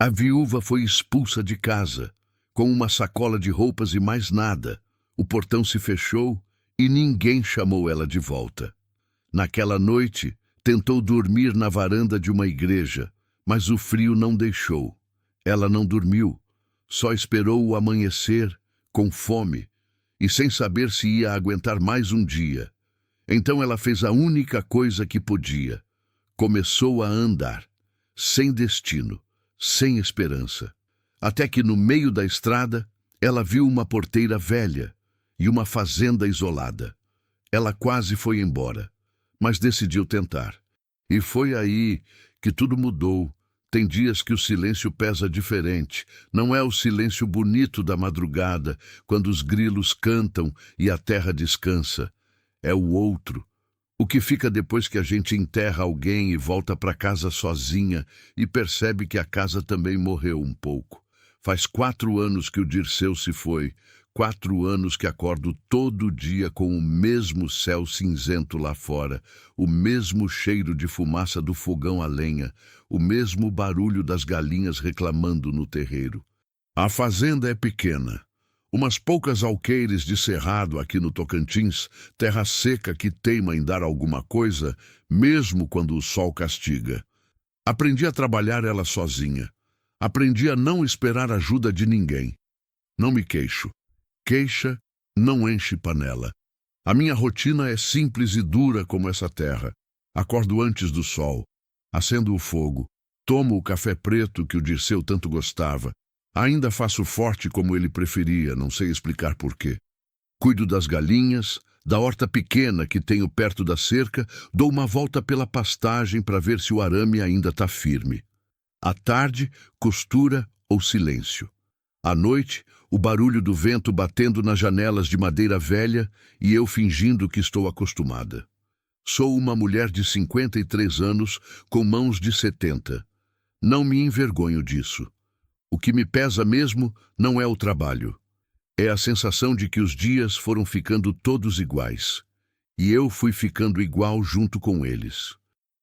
A viúva foi expulsa de casa, com uma sacola de roupas e mais nada. O portão se fechou e ninguém chamou ela de volta. Naquela noite, tentou dormir na varanda de uma igreja, mas o frio não deixou. Ela não dormiu, só esperou o amanhecer, com fome, e sem saber se ia aguentar mais um dia. Então ela fez a única coisa que podia. Começou a andar, sem destino, sem esperança. Até que no meio da estrada, ela viu uma porteira velha e uma fazenda isolada. Ela quase foi embora, mas decidiu tentar. E foi aí que tudo mudou. Tem dias que o silêncio pesa diferente. Não é o silêncio bonito da madrugada, quando os grilos cantam e a terra descansa. É o outro. O que fica depois que a gente enterra alguém e volta para casa sozinha e percebe que a casa também morreu um pouco. Faz 4 anos que o Dirceu se foi. 4 anos que acordo todo dia com o mesmo céu cinzento lá fora, o mesmo cheiro de fumaça do fogão a lenha, o mesmo barulho das galinhas reclamando no terreiro. A fazenda é pequena. Umas poucas alqueires de cerrado aqui no Tocantins, terra seca que teima em dar alguma coisa, mesmo quando o sol castiga. Aprendi a trabalhar ela sozinha. Aprendi a não esperar ajuda de ninguém. Não me queixo. Queixa não enche panela. A minha rotina é simples e dura como essa terra. Acordo antes do sol, acendo o fogo, tomo o café preto que o Dirceu tanto gostava. Ainda faço forte como ele preferia, não sei explicar porquê. Cuido das galinhas, da horta pequena que tenho perto da cerca, dou uma volta pela pastagem para ver se o arame ainda está firme. À tarde, costura ou silêncio. À noite, o barulho do vento batendo nas janelas de madeira velha e eu fingindo que estou acostumada. Sou uma mulher de 53 anos com mãos de 70. Não me envergonho disso. O que me pesa mesmo não é o trabalho. É a sensação de que os dias foram ficando todos iguais. E eu fui ficando igual junto com eles.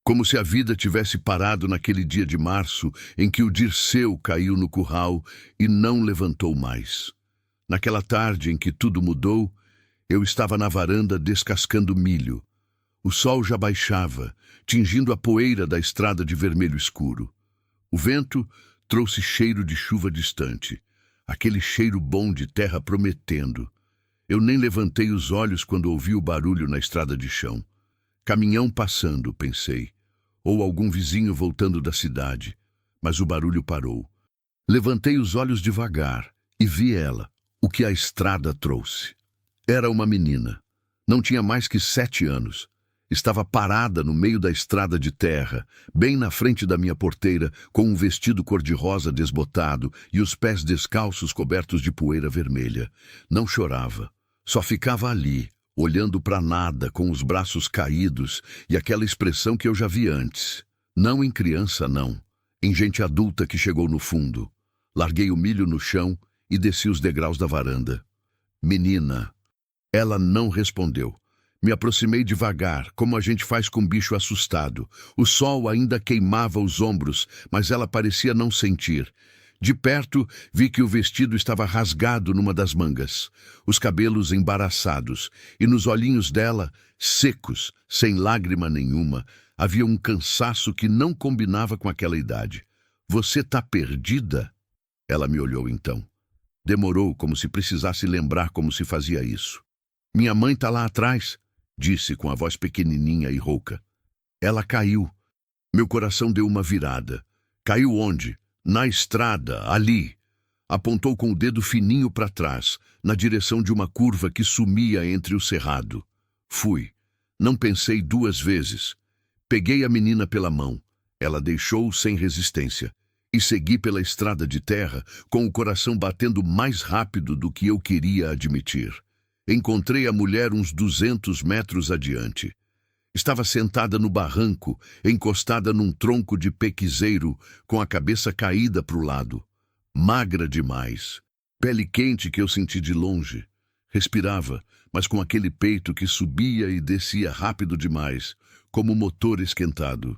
Como se a vida tivesse parado naquele dia de março em que o Dirceu caiu no curral e não levantou mais. Naquela tarde em que tudo mudou, eu estava na varanda descascando milho. O sol já baixava, tingindo a poeira da estrada de vermelho escuro. O vento trouxe cheiro de chuva distante, aquele cheiro bom de terra prometendo. Eu nem levantei os olhos quando ouvi o barulho na estrada de chão. Caminhão passando, pensei, ou algum vizinho voltando da cidade, mas o barulho parou. Levantei os olhos devagar e vi ela, o que a estrada trouxe. Era uma menina. Não tinha mais que 7 anos. Estava parada no meio da estrada de terra, bem na frente da minha porteira, com um vestido cor-de-rosa desbotado e os pés descalços cobertos de poeira vermelha. Não chorava, só ficava ali, olhando para nada, com os braços caídos e aquela expressão que eu já vi antes. Não em criança, não. Em gente adulta que chegou no fundo. Larguei o milho no chão e desci os degraus da varanda. Menina. Ela não respondeu. Me aproximei devagar, como a gente faz com um bicho assustado. O sol ainda queimava os ombros, mas ela parecia não sentir. De perto, vi que o vestido estava rasgado numa das mangas, os cabelos embaraçados, e nos olhinhos dela, secos, sem lágrima nenhuma, havia um cansaço que não combinava com aquela idade. Você tá perdida? Ela me olhou então. Demorou, como se precisasse lembrar como se fazia isso. Minha mãe tá lá atrás, disse com a voz pequenininha e rouca. Ela caiu. Meu coração deu uma virada. Caiu onde? Na estrada, ali. Apontou com o dedo fininho para trás, na direção de uma curva que sumia entre o cerrado. Fui. Não pensei 2 vezes. Peguei a menina pela mão. Ela deixou sem resistência. E segui pela estrada de terra, com o coração batendo mais rápido do que eu queria admitir. Encontrei a mulher uns 200 metros adiante. Estava sentada no barranco, encostada num tronco de pequizeiro, com a cabeça caída para o lado. Magra demais. Pele quente que eu senti de longe. Respirava, mas com aquele peito que subia e descia rápido demais, como motor esquentado.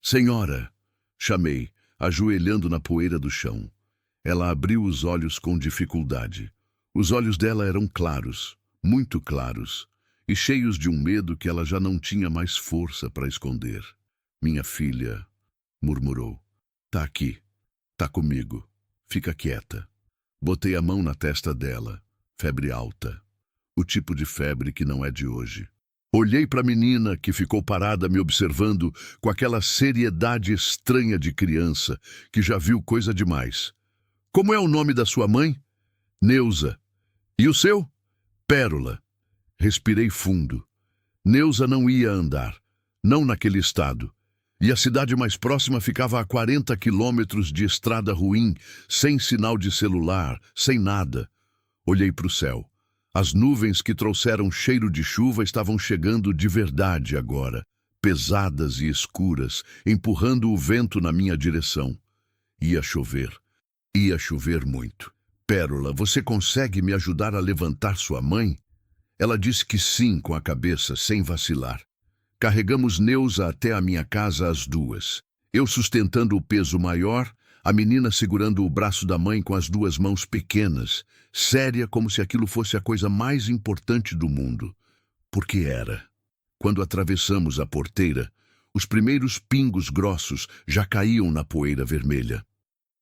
Senhora, chamei, ajoelhando na poeira do chão. Ela abriu os olhos com dificuldade. Os olhos dela eram claros, muito claros, e cheios de um medo que ela já não tinha mais força para esconder. Minha filha, murmurou. Tá aqui. Tá comigo. Fica quieta. Botei a mão na testa dela. Febre alta. O tipo de febre que não é de hoje. Olhei para a menina que ficou parada me observando com aquela seriedade estranha de criança que já viu coisa demais. Como é o nome da sua mãe? Neuza. E o seu? Pérola. Respirei fundo. Neuza não ia andar. Não naquele estado. E a cidade mais próxima ficava a 40 quilômetros de estrada ruim, sem sinal de celular, sem nada. Olhei para o céu. As nuvens que trouxeram cheiro de chuva estavam chegando de verdade agora, pesadas e escuras, empurrando o vento na minha direção. Ia chover. Ia chover muito. Pérola, você consegue me ajudar a levantar sua mãe? Ela disse que sim com a cabeça, sem vacilar. Carregamos Neuza até a minha casa às duas. Eu sustentando o peso maior, a menina segurando o braço da mãe com as duas mãos pequenas, séria como se aquilo fosse a coisa mais importante do mundo. Porque era. Quando atravessamos a porteira, os primeiros pingos grossos já caíam na poeira vermelha.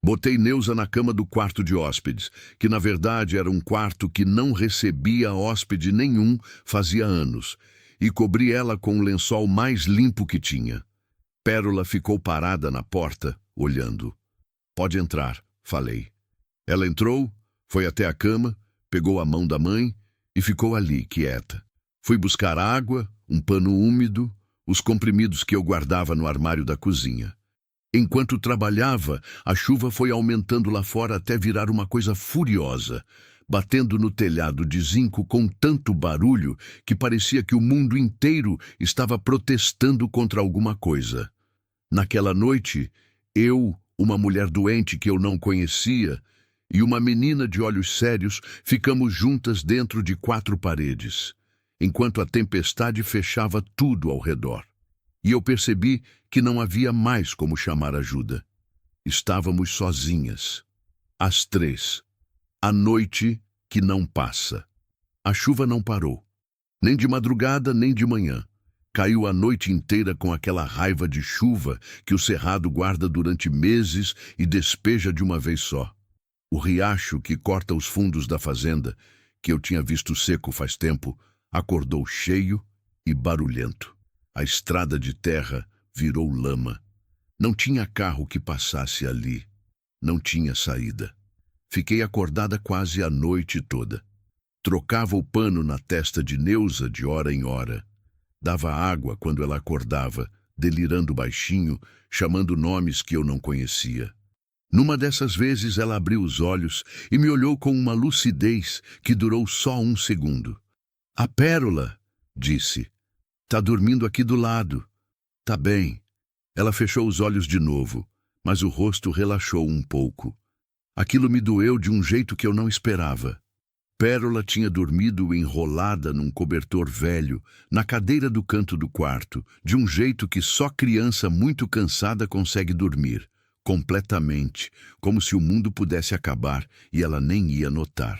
Botei Neuza na cama do quarto de hóspedes, que na verdade era um quarto que não recebia hóspede nenhum fazia anos, e cobri ela com o lençol mais limpo que tinha. Pérola ficou parada na porta, olhando. Pode entrar, falei. Ela entrou, foi até a cama, pegou a mão da mãe e ficou ali, quieta. Fui buscar água, um pano úmido, os comprimidos que eu guardava no armário da cozinha. Enquanto trabalhava, a chuva foi aumentando lá fora até virar uma coisa furiosa, batendo no telhado de zinco com tanto barulho que parecia que o mundo inteiro estava protestando contra alguma coisa. Naquela noite, eu, uma mulher doente que eu não conhecia, e uma menina de olhos sérios, ficamos juntas dentro de 4 paredes, enquanto a tempestade fechava tudo ao redor. E eu percebi que não havia mais como chamar ajuda. Estávamos sozinhas. As 3. A noite que não passa. A chuva não parou. Nem de madrugada, nem de manhã. Caiu a noite inteira com aquela raiva de chuva que o cerrado guarda durante meses e despeja de uma vez só. O riacho que corta os fundos da fazenda, que eu tinha visto seco faz tempo, acordou cheio e barulhento. A estrada de terra virou lama. Não tinha carro que passasse ali. Não tinha saída. Fiquei acordada quase a noite toda. Trocava o pano na testa de Neuza de hora em hora. Dava água quando ela acordava, delirando baixinho, chamando nomes que eu não conhecia. Numa dessas vezes ela abriu os olhos e me olhou com uma lucidez que durou só 1 segundo. A Pérola, disse. Tá dormindo aqui do lado. Tá bem. Ela fechou os olhos de novo, mas o rosto relaxou um pouco. Aquilo me doeu de um jeito que eu não esperava. Pérola tinha dormido enrolada num cobertor velho, na cadeira do canto do quarto, de um jeito que só criança muito cansada consegue dormir, completamente, como se o mundo pudesse acabar e ela nem ia notar.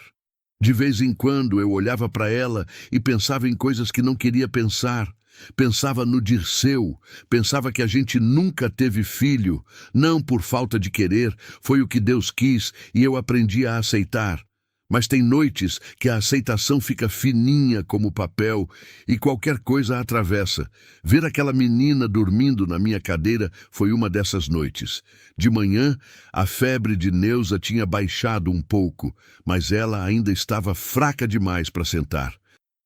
De vez em quando eu olhava para ela e pensava em coisas que não queria pensar. Pensava no Dirceu, pensava que a gente nunca teve filho, não por falta de querer, foi o que Deus quis e eu aprendi a aceitar. Mas tem noites que a aceitação fica fininha como papel e qualquer coisa a atravessa. Ver aquela menina dormindo na minha cadeira foi uma dessas noites. De manhã, a febre de Neuza tinha baixado um pouco, mas ela ainda estava fraca demais para sentar.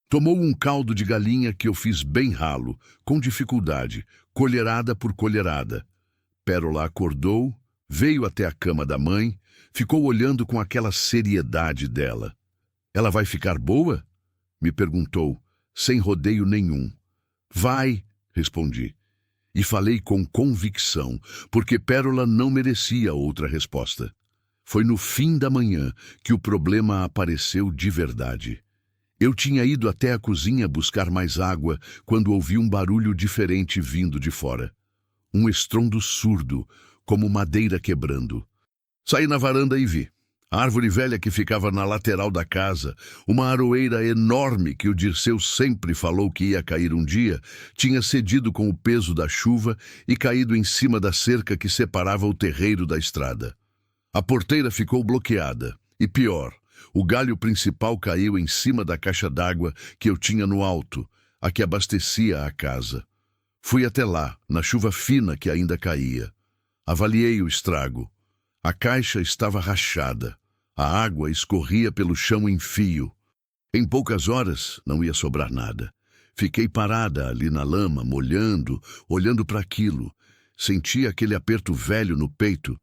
Tomou um caldo de galinha que eu fiz bem ralo, com dificuldade, colherada por colherada. Pérola acordou, veio até a cama da mãe, ficou olhando com aquela seriedade dela. Ela vai ficar boa? Me perguntou, sem rodeio nenhum. Vai, respondi. E falei com convicção, porque Pérola não merecia outra resposta. Foi no fim da manhã que o problema apareceu de verdade. Eu tinha ido até a cozinha buscar mais água quando ouvi um barulho diferente vindo de fora. Um estrondo surdo, como madeira quebrando. Saí na varanda e vi. A árvore velha que ficava na lateral da casa, uma aroeira enorme que o Dirceu sempre falou que ia cair um dia, tinha cedido com o peso da chuva e caído em cima da cerca que separava o terreiro da estrada. A porteira ficou bloqueada e, pior, o galho principal caiu em cima da caixa d'água que eu tinha no alto, a que abastecia a casa. Fui até lá, na chuva fina que ainda caía. Avaliei o estrago. A caixa estava rachada. A água escorria pelo chão em fio. Em poucas horas não ia sobrar nada. Fiquei parada ali na lama, molhando, olhando para aquilo. Senti aquele aperto velho no peito,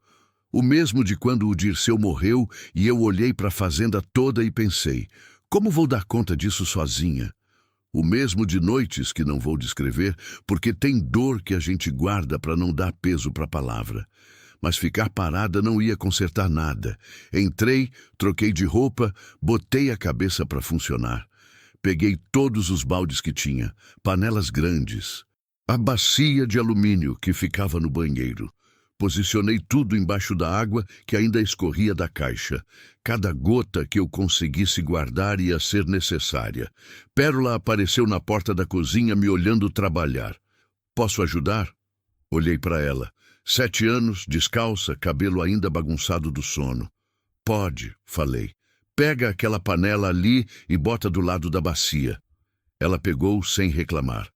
o mesmo de quando o Dirceu morreu, e eu olhei para a fazenda toda e pensei, como vou dar conta disso sozinha? O mesmo de noites que não vou descrever, porque tem dor que a gente guarda para não dar peso para a palavra. Mas ficar parada não ia consertar nada. Entrei, troquei de roupa, botei a cabeça para funcionar. Peguei todos os baldes que tinha, panelas grandes, a bacia de alumínio que ficava no banheiro. Posicionei tudo embaixo da água que ainda escorria da caixa. Cada gota que eu conseguisse guardar ia ser necessária. Pérola apareceu na porta da cozinha me olhando trabalhar. Posso ajudar? Olhei para ela. 7 anos, descalça, cabelo ainda bagunçado do sono. Pode, falei. Pega aquela panela ali e bota do lado da bacia. Ela pegou sem reclamar.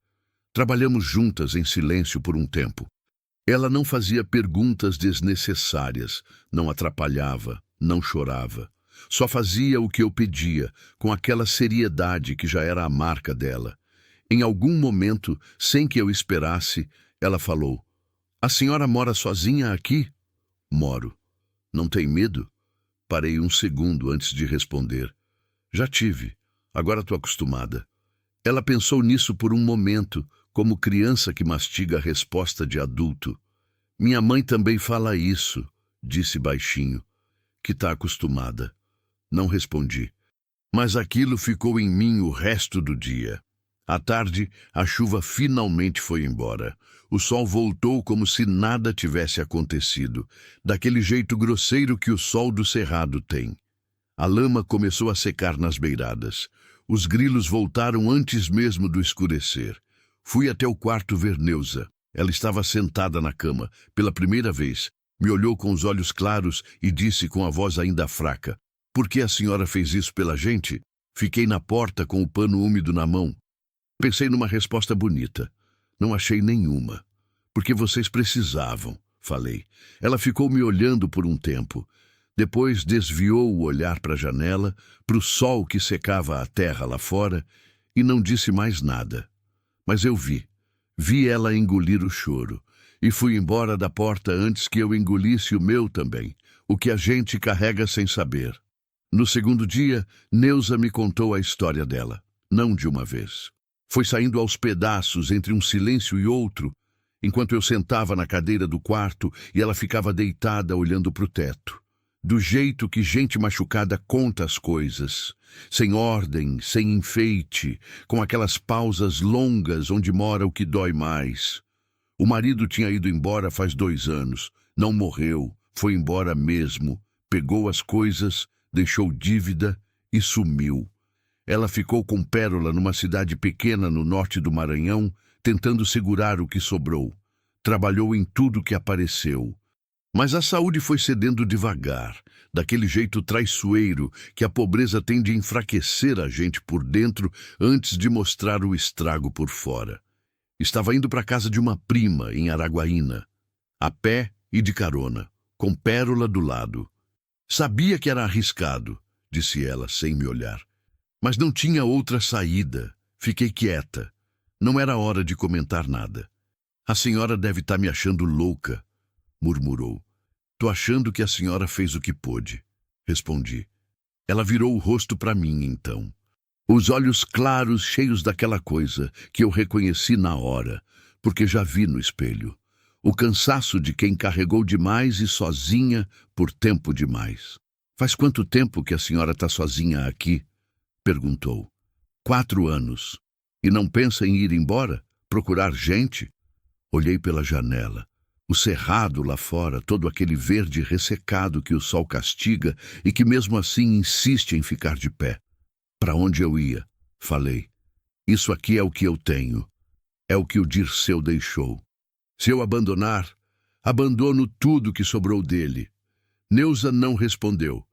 Trabalhamos juntas em silêncio por um tempo. Ela não fazia perguntas desnecessárias, não atrapalhava, não chorava. Só fazia o que eu pedia, com aquela seriedade que já era a marca dela. Em algum momento, sem que eu esperasse, ela falou: "A senhora mora sozinha aqui?" "Moro." "Não tem medo?" Parei um segundo antes de responder. "Já tive. Agora estou acostumada." Ela pensou nisso por um momento, como criança que mastiga a resposta de adulto. "Minha mãe também fala isso", disse baixinho, "que está acostumada." Não respondi. Mas aquilo ficou em mim o resto do dia. À tarde, a chuva finalmente foi embora. O sol voltou como se nada tivesse acontecido, daquele jeito grosseiro que o sol do cerrado tem. A lama começou a secar nas beiradas. Os grilos voltaram antes mesmo do escurecer. Fui até o quarto ver Neuza. Ela estava sentada na cama, pela primeira vez. Me olhou com os olhos claros e disse com a voz ainda fraca: "Por que a senhora fez isso pela gente?" Fiquei na porta com o pano úmido na mão. Pensei numa resposta bonita. Não achei nenhuma. "Porque vocês precisavam", falei. Ela ficou me olhando por um tempo. Depois desviou o olhar para a janela, para o sol que secava a terra lá fora, e não disse mais nada. Mas eu vi ela engolir o choro, e fui embora da porta antes que eu engolisse o meu também, o que a gente carrega sem saber. No segundo dia, Neuza me contou a história dela, não de uma vez. Foi saindo aos pedaços entre um silêncio e outro, enquanto eu sentava na cadeira do quarto e ela ficava deitada olhando para o teto. Do jeito que gente machucada conta as coisas, sem ordem, sem enfeite, com aquelas pausas longas onde mora o que dói mais. O marido tinha ido embora faz 2 anos, não morreu, foi embora mesmo, pegou as coisas, deixou dívida e sumiu. Ela ficou com Pérola numa cidade pequena no norte do Maranhão, tentando segurar o que sobrou. Trabalhou em tudo que apareceu. Mas a saúde foi cedendo devagar, daquele jeito traiçoeiro que a pobreza tem de enfraquecer a gente por dentro antes de mostrar o estrago por fora. Estava indo para a casa de uma prima, em Araguaína, a pé e de carona, com Pérola do lado. "Sabia que era arriscado", disse ela, sem me olhar. Mas não tinha outra saída. Fiquei quieta. Não era hora de comentar nada. "A senhora deve estar me achando louca", murmurou. "Tô achando que a senhora fez o que pôde", respondi. Ela virou o rosto para mim, então. Os olhos claros, cheios daquela coisa que eu reconheci na hora, porque já vi no espelho. O cansaço de quem carregou demais e sozinha por tempo demais. "Faz quanto tempo que a senhora está sozinha aqui?", perguntou. 4 anos. "E não pensa em ir embora? Procurar gente?" Olhei pela janela. O cerrado lá fora, todo aquele verde ressecado que o sol castiga e que mesmo assim insiste em ficar de pé. Para onde eu ia? Falei. Isso aqui é o que eu tenho. É o que o Dirceu deixou. Se eu abandonar, abandono tudo que sobrou dele. Neuza não respondeu,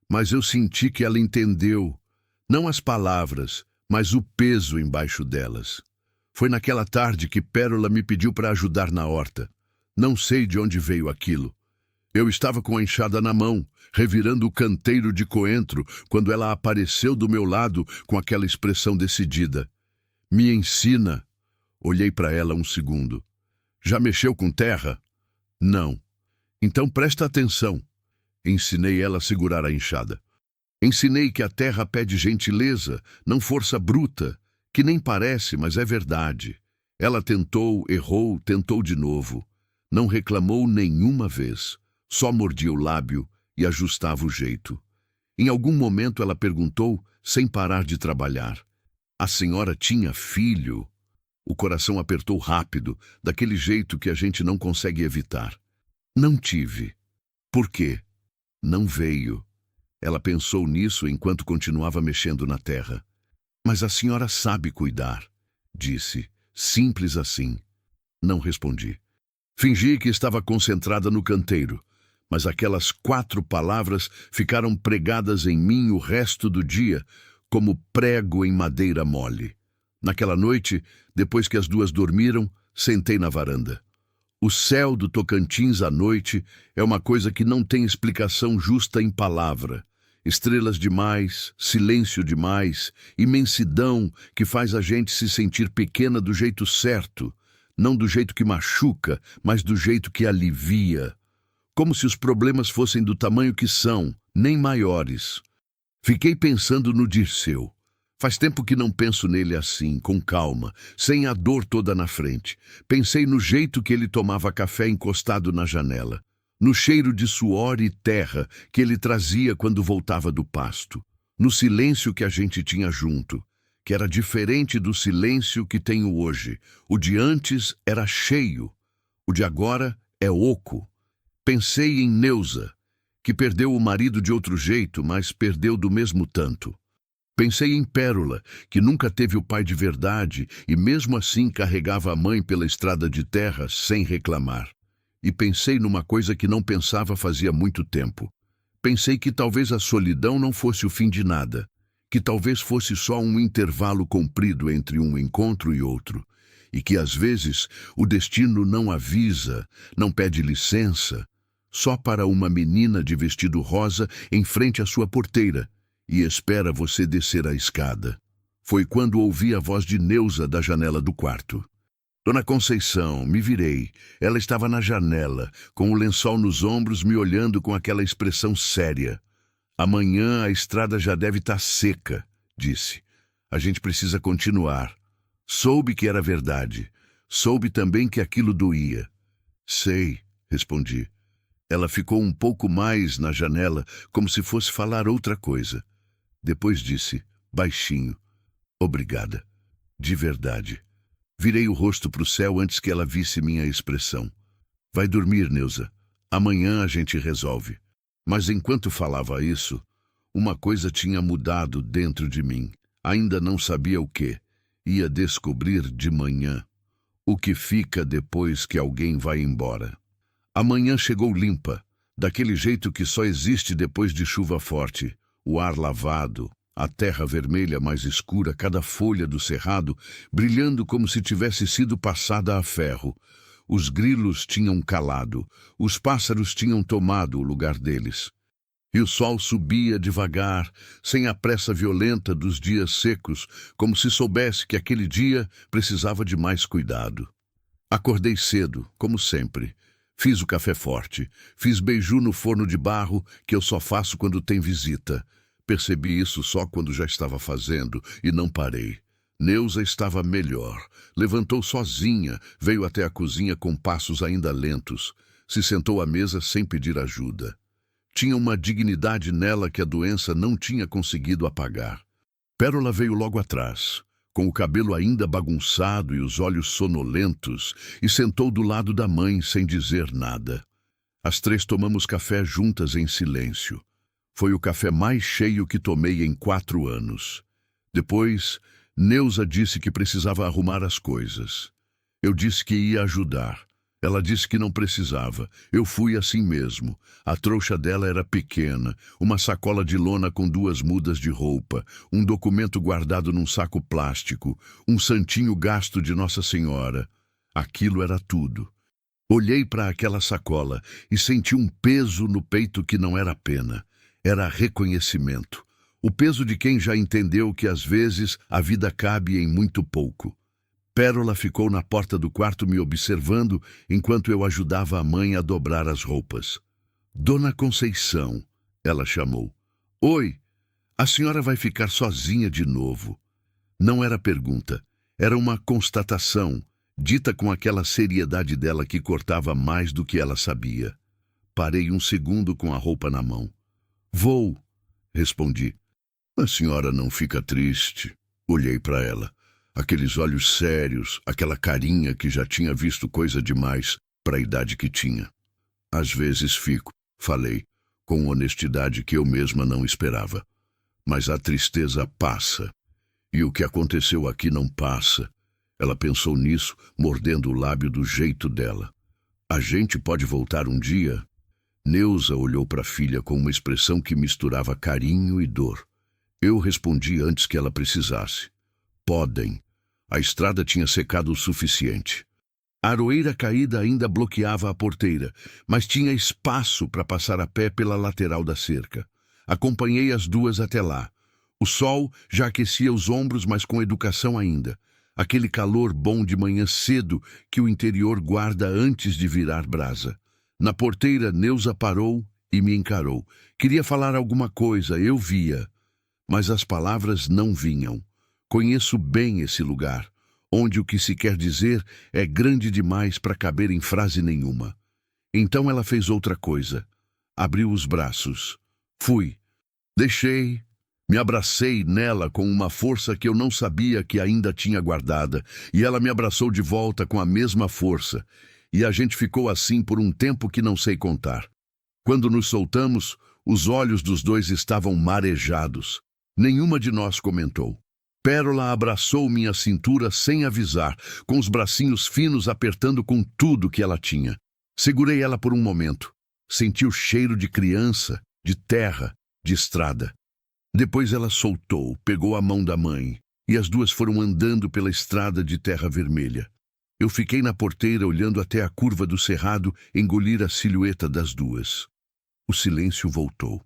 mas eu senti que ela entendeu, não as palavras, mas o peso embaixo delas. Foi naquela tarde que Pérola me pediu para ajudar na horta. Não sei de onde veio aquilo. Eu estava com a enxada na mão, revirando o canteiro de coentro, quando ela apareceu do meu lado com aquela expressão decidida. Me ensina. Olhei para ela um segundo. Já mexeu com terra? Não. Então presta atenção. Ensinei ela a segurar a enxada. Ensinei que a terra pede gentileza, não força bruta, que nem parece, mas é verdade. Ela tentou, errou, tentou de novo. Não reclamou nenhuma vez. Só mordia o lábio e ajustava o jeito. Em algum momento ela perguntou, sem parar de trabalhar. A senhora tinha filho? O coração apertou rápido, daquele jeito que a gente não consegue evitar. Não tive. Por quê? Não veio. Ela pensou nisso enquanto continuava mexendo na terra. Mas a senhora sabe cuidar, disse, simples assim. Não respondi. Fingi que estava concentrada no canteiro, mas aquelas 4 palavras ficaram pregadas em mim o resto do dia, como prego em madeira mole. Naquela noite, depois que as 2 dormiram, sentei na varanda. O céu do Tocantins à noite é uma coisa que não tem explicação justa em palavra. Estrelas demais, silêncio demais, imensidão que faz a gente se sentir pequena do jeito certo, não do jeito que machuca, mas do jeito que alivia. Como se os problemas fossem do tamanho que são, nem maiores. Fiquei pensando no Dirceu. Faz tempo que não penso nele assim, com calma, sem a dor toda na frente. Pensei no jeito que ele tomava café encostado na janela, no cheiro de suor e terra que ele trazia quando voltava do pasto, no silêncio que a gente tinha junto, que era diferente do silêncio que tenho hoje. O de antes era cheio, o de agora é oco. Pensei em Neuza, que perdeu o marido de outro jeito, mas perdeu do mesmo tanto. Pensei em Pérola, que nunca teve o pai de verdade e mesmo assim carregava a mãe pela estrada de terra sem reclamar. E pensei numa coisa que não pensava fazia muito tempo. Pensei que talvez a solidão não fosse o fim de nada, que talvez fosse só um intervalo comprido entre um encontro e outro, e que às vezes o destino não avisa, não pede licença, só para uma menina de vestido rosa em frente à sua porteira, e espera você descer a escada. Foi quando ouvi a voz de Neuza da janela do quarto. Dona Conceição, me virei. Ela estava na janela, com o lençol nos ombros, me olhando com aquela expressão séria. Amanhã a estrada já deve estar seca, disse. A gente precisa continuar. Soube que era verdade. Soube também que aquilo doía. Sei, respondi. Ela ficou um pouco mais na janela, como se fosse falar outra coisa. Depois disse, baixinho, obrigada, de verdade. Virei o rosto para o céu antes que ela visse minha expressão. Vai dormir, Neuza. Amanhã a gente resolve. Mas enquanto falava isso, uma coisa tinha mudado dentro de mim. Ainda não sabia o quê. Ia descobrir de manhã. O que fica depois que alguém vai embora. A manhã chegou limpa, daquele jeito que só existe depois de chuva forte. O ar lavado, a terra vermelha mais escura, cada folha do cerrado brilhando como se tivesse sido passada a ferro. Os grilos tinham calado, os pássaros tinham tomado o lugar deles. E o sol subia devagar, sem a pressa violenta dos dias secos, como se soubesse que aquele dia precisava de mais cuidado. Acordei cedo, como sempre. Fiz o café forte, fiz beiju no forno de barro, que eu só faço quando tem visita. Percebi isso só quando já estava fazendo, e não parei. Neuza estava melhor. Levantou sozinha, veio até a cozinha com passos ainda lentos. Se sentou à mesa sem pedir ajuda. Tinha uma dignidade nela que a doença não tinha conseguido apagar. Pérola veio logo atrás, com o cabelo ainda bagunçado e os olhos sonolentos, e sentou do lado da mãe sem dizer nada. As três tomamos café juntas em silêncio. Foi o café mais cheio que tomei em 4 anos. Depois, Neuza disse que precisava arrumar as coisas. Eu disse que ia ajudar. Ela disse que não precisava. Eu fui assim mesmo. A trouxa dela era pequena, uma sacola de lona com 2 mudas de roupa, um documento guardado num saco plástico, um santinho gasto de Nossa Senhora. Aquilo era tudo. Olhei para aquela sacola e senti um peso no peito que não era pena. Era reconhecimento. O peso de quem já entendeu que às vezes a vida cabe em muito pouco. Pérola ficou na porta do quarto me observando enquanto eu ajudava a mãe a dobrar as roupas. Dona Conceição, ela chamou. Oi, a senhora vai ficar sozinha de novo. Não era pergunta, era uma constatação, dita com aquela seriedade dela que cortava mais do que ela sabia. Parei um segundo com a roupa na mão. Vou, respondi. A senhora não fica triste. Olhei para ela. Aqueles olhos sérios, aquela carinha que já tinha visto coisa demais para a idade que tinha. Às vezes fico, falei, com honestidade que eu mesma não esperava. Mas a tristeza passa. E o que aconteceu aqui não passa. Ela pensou nisso, mordendo o lábio do jeito dela. A gente pode voltar um dia? Neuza olhou para a filha com uma expressão que misturava carinho e dor. Eu respondi antes que ela precisasse. Podem. A estrada tinha secado o suficiente. A aroeira caída ainda bloqueava a porteira, mas tinha espaço para passar a pé pela lateral da cerca. Acompanhei as duas até lá. O sol já aquecia os ombros, mas com educação ainda. Aquele calor bom de manhã cedo que o interior guarda antes de virar brasa. Na porteira, Neuza parou e me encarou. Queria falar alguma coisa, eu via. Mas as palavras não vinham. Conheço bem esse lugar, onde o que se quer dizer é grande demais para caber em frase nenhuma. Então ela fez outra coisa. Abriu os braços. Fui. Deixei. Me abracei nela com uma força que eu não sabia que ainda tinha guardada, e ela me abraçou de volta com a mesma força, e a gente ficou assim por um tempo que não sei contar. Quando nos soltamos, os olhos dos dois estavam marejados. Nenhuma de nós comentou. Pérola abraçou minha cintura sem avisar, com os bracinhos finos apertando com tudo que ela tinha. Segurei ela por um momento. Senti o cheiro de criança, de terra, de estrada. Depois ela soltou, pegou a mão da mãe, e as duas foram andando pela estrada de terra vermelha. Eu fiquei na porteira olhando até a curva do cerrado engolir a silhueta das duas. O silêncio voltou,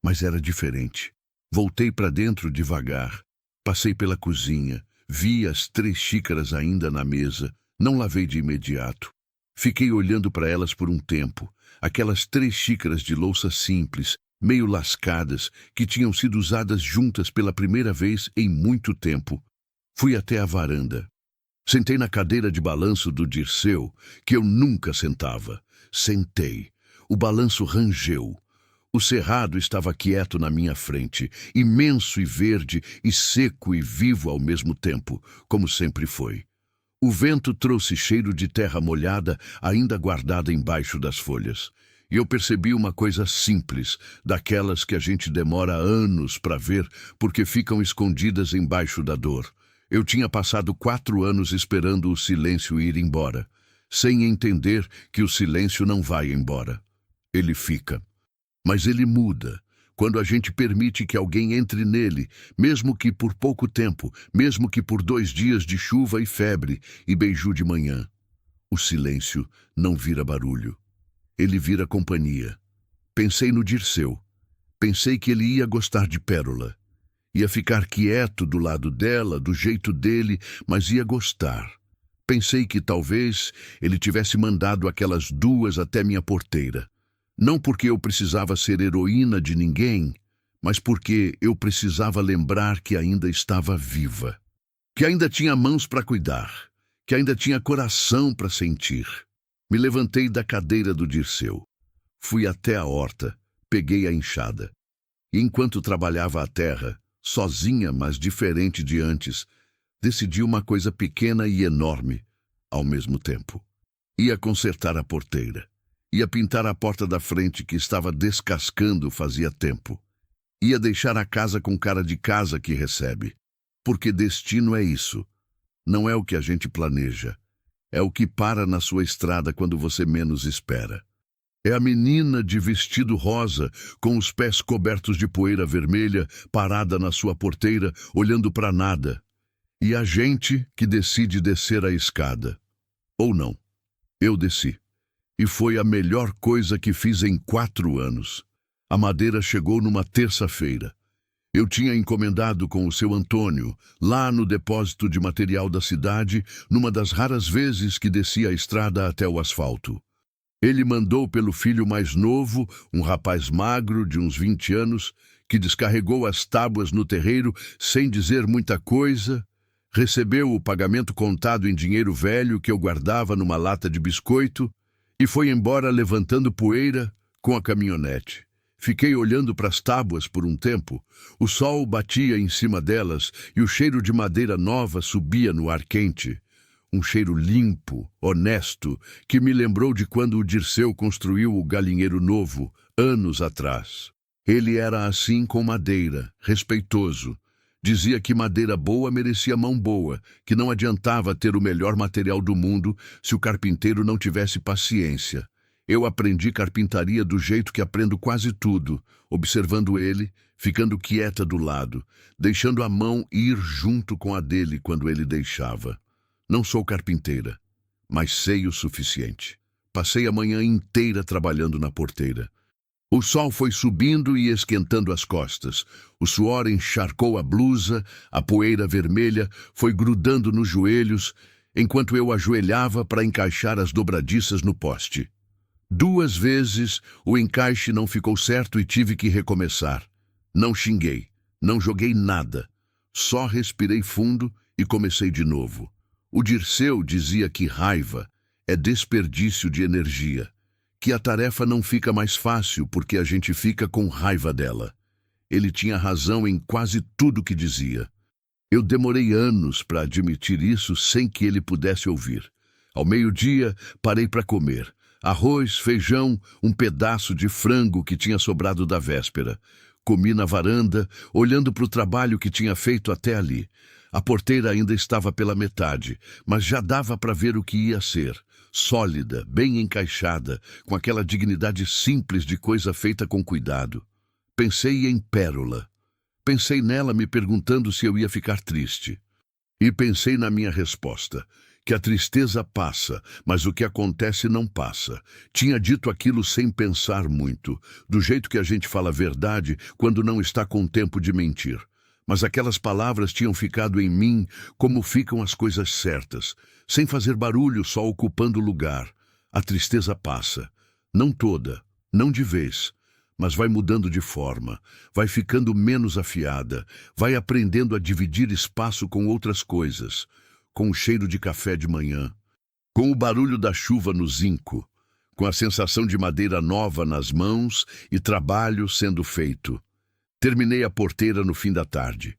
mas era diferente. Voltei para dentro devagar. Passei pela cozinha, vi as 3 xícaras ainda na mesa, não lavei de imediato. Fiquei olhando para elas por um tempo, aquelas 3 xícaras de louça simples, meio lascadas, que tinham sido usadas juntas pela primeira vez em muito tempo. Fui até a varanda. Sentei na cadeira de balanço do Dirceu, que eu nunca sentava. Sentei. O balanço rangeu. O cerrado estava quieto na minha frente, imenso e verde, e seco e vivo ao mesmo tempo, como sempre foi. O vento trouxe cheiro de terra molhada, ainda guardada embaixo das folhas. E eu percebi uma coisa simples, daquelas que a gente demora anos para ver, porque ficam escondidas embaixo da dor. Eu tinha passado 4 anos esperando o silêncio ir embora, sem entender que o silêncio não vai embora. Ele fica. Mas ele muda, quando a gente permite que alguém entre nele, mesmo que por pouco tempo, mesmo que por 2 dias de chuva e febre e beiju de manhã. O silêncio não vira barulho. Ele vira companhia. Pensei no Dirceu. Pensei que ele ia gostar de Pérola. Ia ficar quieto do lado dela, do jeito dele, mas ia gostar. Pensei que talvez ele tivesse mandado aquelas 2 até minha porteira. Não porque eu precisava ser heroína de ninguém, mas porque eu precisava lembrar que ainda estava viva. Que ainda tinha mãos para cuidar. Que ainda tinha coração para sentir. Me levantei da cadeira do Dirceu. Fui até a horta, peguei a enxada. E enquanto trabalhava a terra, sozinha, mas diferente de antes, decidi uma coisa pequena e enorme ao mesmo tempo. Ia consertar a porteira. Ia pintar a porta da frente que estava descascando fazia tempo. Ia deixar a casa com cara de casa que recebe. Porque destino é isso. Não é o que a gente planeja. É o que para na sua estrada quando você menos espera. É a menina de vestido rosa, com os pés cobertos de poeira vermelha, parada na sua porteira, olhando para nada. E a gente que decide descer a escada. Ou não. Eu desci. E foi a melhor coisa que fiz em 4 anos. A madeira chegou numa terça-feira. Eu tinha encomendado com o seu Antônio, lá no depósito de material da cidade, numa das raras vezes que descia a estrada até o asfalto. Ele mandou pelo filho mais novo, um rapaz magro de uns 20 anos, que descarregou as tábuas no terreiro sem dizer muita coisa, recebeu o pagamento contado em dinheiro velho que eu guardava numa lata de biscoito e foi embora levantando poeira com a caminhonete. Fiquei olhando para as tábuas por um tempo. O sol batia em cima delas e o cheiro de madeira nova subia no ar quente. Um cheiro limpo, honesto, que me lembrou de quando o Dirceu construiu o galinheiro novo, anos atrás. Ele era assim com madeira, respeitoso. Dizia que madeira boa merecia mão boa, que não adiantava ter o melhor material do mundo se o carpinteiro não tivesse paciência. Eu aprendi carpintaria do jeito que aprendo quase tudo, observando ele, ficando quieta do lado, deixando a mão ir junto com a dele quando ele deixava. Não sou carpinteira, mas sei o suficiente. Passei a manhã inteira trabalhando na porteira. O sol foi subindo e esquentando as costas. O suor encharcou a blusa, a poeira vermelha foi grudando nos joelhos, enquanto eu ajoelhava para encaixar as dobradiças no poste. 2 vezes o encaixe não ficou certo e tive que recomeçar. Não xinguei, não joguei nada. Só respirei fundo e comecei de novo. O Dirceu dizia que raiva é desperdício de energia, que a tarefa não fica mais fácil porque a gente fica com raiva dela. Ele tinha razão em quase tudo que dizia. Eu demorei anos para admitir isso sem que ele pudesse ouvir. Ao meio-dia, parei para comer. Arroz, feijão, um pedaço de frango que tinha sobrado da véspera. Comi na varanda, olhando para o trabalho que tinha feito até ali. A porteira ainda estava pela metade, mas já dava para ver o que ia ser. Sólida, bem encaixada, com aquela dignidade simples de coisa feita com cuidado. Pensei em Pérola. Pensei nela me perguntando se eu ia ficar triste. E pensei na minha resposta, que a tristeza passa, mas o que acontece não passa. Tinha dito aquilo sem pensar muito, do jeito que a gente fala a verdade quando não está com tempo de mentir. Mas aquelas palavras tinham ficado em mim como ficam as coisas certas, sem fazer barulho, só ocupando lugar. A tristeza passa. Não toda, não de vez, mas vai mudando de forma, vai ficando menos afiada, vai aprendendo a dividir espaço com outras coisas, com o cheiro de café de manhã, com o barulho da chuva no zinco, com a sensação de madeira nova nas mãos e trabalho sendo feito. Terminei a porteira no fim da tarde.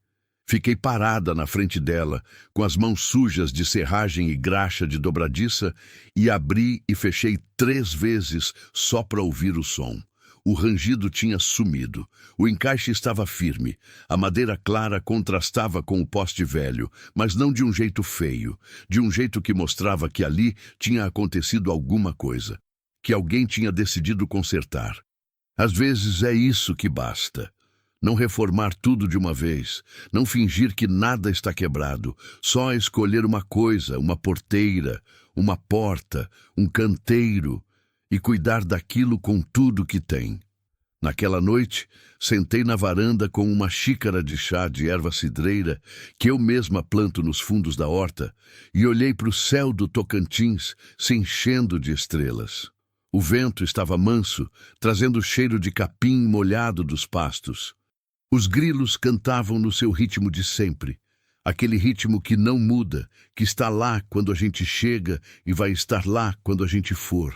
Fiquei parada na frente dela, com as mãos sujas de serragem e graxa de dobradiça, e abri e fechei 3 vezes só para ouvir o som. O rangido tinha sumido. O encaixe estava firme. A madeira clara contrastava com o poste velho, mas não de um jeito feio, de um jeito que mostrava que ali tinha acontecido alguma coisa, que alguém tinha decidido consertar. Às vezes é isso que basta. Não reformar tudo de uma vez, não fingir que nada está quebrado, só escolher uma coisa, uma porteira, uma porta, um canteiro e cuidar daquilo com tudo que tem. Naquela noite, sentei na varanda com uma xícara de chá de erva cidreira que eu mesma planto nos fundos da horta e olhei para o céu do Tocantins se enchendo de estrelas. O vento estava manso, trazendo o cheiro de capim molhado dos pastos. Os grilos cantavam no seu ritmo de sempre, aquele ritmo que não muda, que está lá quando a gente chega e vai estar lá quando a gente for,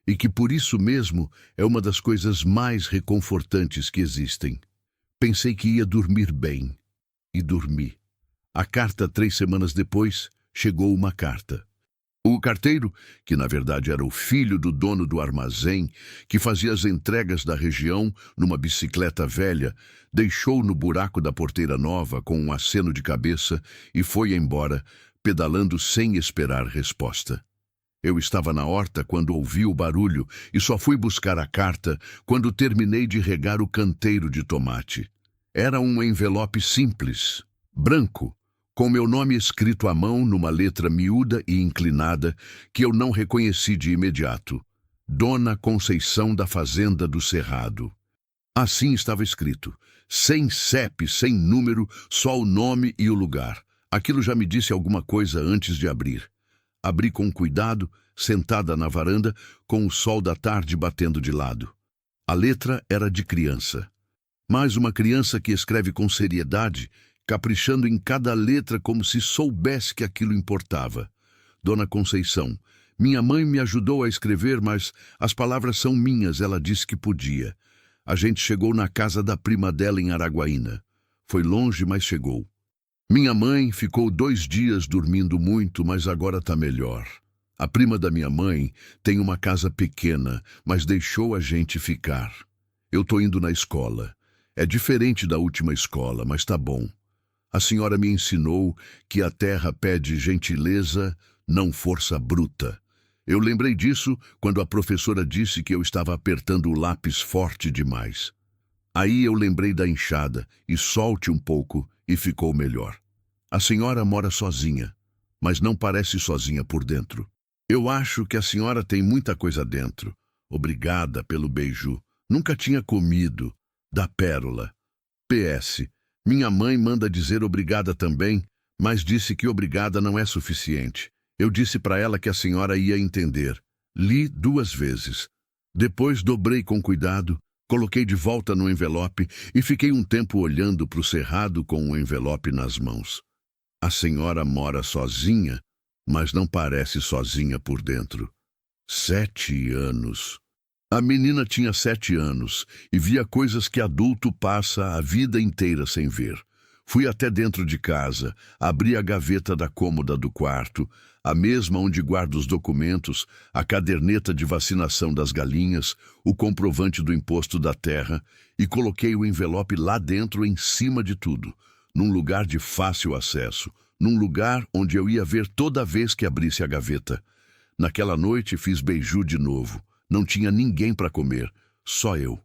e que por isso mesmo é uma das coisas mais reconfortantes que existem. Pensei que ia dormir bem, e dormi. A carta, 3 semanas depois, chegou uma carta. O carteiro, que na verdade era o filho do dono do armazém, que fazia as entregas da região numa bicicleta velha, deixou no buraco da porteira nova com um aceno de cabeça e foi embora, pedalando sem esperar resposta. Eu estava na horta quando ouvi o barulho e só fui buscar a carta quando terminei de regar o canteiro de tomate. Era um envelope simples, branco, com meu nome escrito à mão numa letra miúda e inclinada que eu não reconheci de imediato. Dona Conceição da Fazenda do Cerrado. Assim estava escrito, sem CEP, sem número, só o nome e o lugar. Aquilo já me disse alguma coisa antes de abrir. Abri com cuidado, sentada na varanda, com o sol da tarde batendo de lado. A letra era de criança. Mas uma criança que escreve com seriedade, caprichando em cada letra como se soubesse que aquilo importava. Dona Conceição, minha mãe me ajudou a escrever, mas as palavras são minhas, ela disse que podia. A gente chegou na casa da prima dela em Araguaína. Foi longe, mas chegou. Minha mãe ficou 2 dias dormindo muito, mas agora está melhor. A prima da minha mãe tem uma casa pequena, mas deixou a gente ficar. Eu estou indo na escola. É diferente da última escola, mas tá bom. A senhora me ensinou que a terra pede gentileza, não força bruta. Eu lembrei disso quando a professora disse que eu estava apertando o lápis forte demais. Aí eu lembrei da enxada e solte um pouco e ficou melhor. A senhora mora sozinha, mas não parece sozinha por dentro. Eu acho que a senhora tem muita coisa dentro. Obrigada pelo beiju. Nunca tinha comido. Da pérola. PS. Minha mãe manda dizer obrigada também, mas disse que obrigada não é suficiente. Eu disse para ela que a senhora ia entender. Li 2 vezes. Depois dobrei com cuidado, coloquei de volta no envelope e fiquei um tempo olhando para o cerrado com o envelope nas mãos. A senhora mora sozinha, mas não parece sozinha por dentro. 7 anos. A menina tinha 7 anos e via coisas que adulto passa a vida inteira sem ver. Fui até dentro de casa, abri a gaveta da cômoda do quarto, a mesma onde guardo os documentos, a caderneta de vacinação das galinhas, o comprovante do imposto da terra e coloquei o envelope lá dentro em cima de tudo, num lugar de fácil acesso, num lugar onde eu ia ver toda vez que abrisse a gaveta. Naquela noite fiz beiju de novo. Não tinha ninguém para comer, só eu.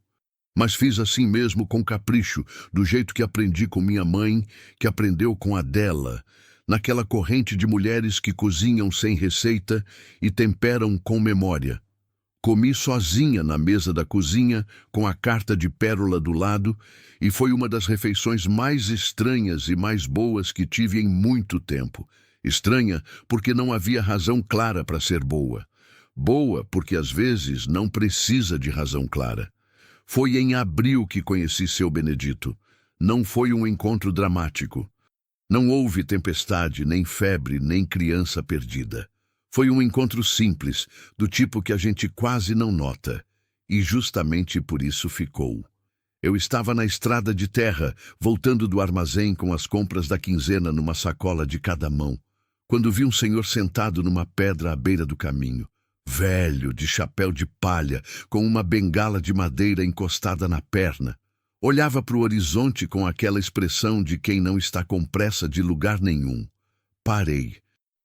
Mas fiz assim mesmo com capricho, do jeito que aprendi com minha mãe, que aprendeu com a dela, naquela corrente de mulheres que cozinham sem receita e temperam com memória. Comi sozinha na mesa da cozinha, com a carta de pérola do lado, e foi uma das refeições mais estranhas e mais boas que tive em muito tempo. Estranha porque não havia razão clara para ser boa. Boa porque às vezes não precisa de razão clara. Foi em abril que conheci seu Benedito. Não foi um encontro dramático. Não houve tempestade, nem febre, nem criança perdida. Foi um encontro simples, do tipo que a gente quase não nota. E justamente por isso ficou. Eu estava na estrada de terra, voltando do armazém com as compras da quinzena numa sacola de cada mão, quando vi um senhor sentado numa pedra à beira do caminho. Velho, de chapéu de palha, com uma bengala de madeira encostada na perna. Olhava para o horizonte com aquela expressão de quem não está com pressa de lugar nenhum. Parei.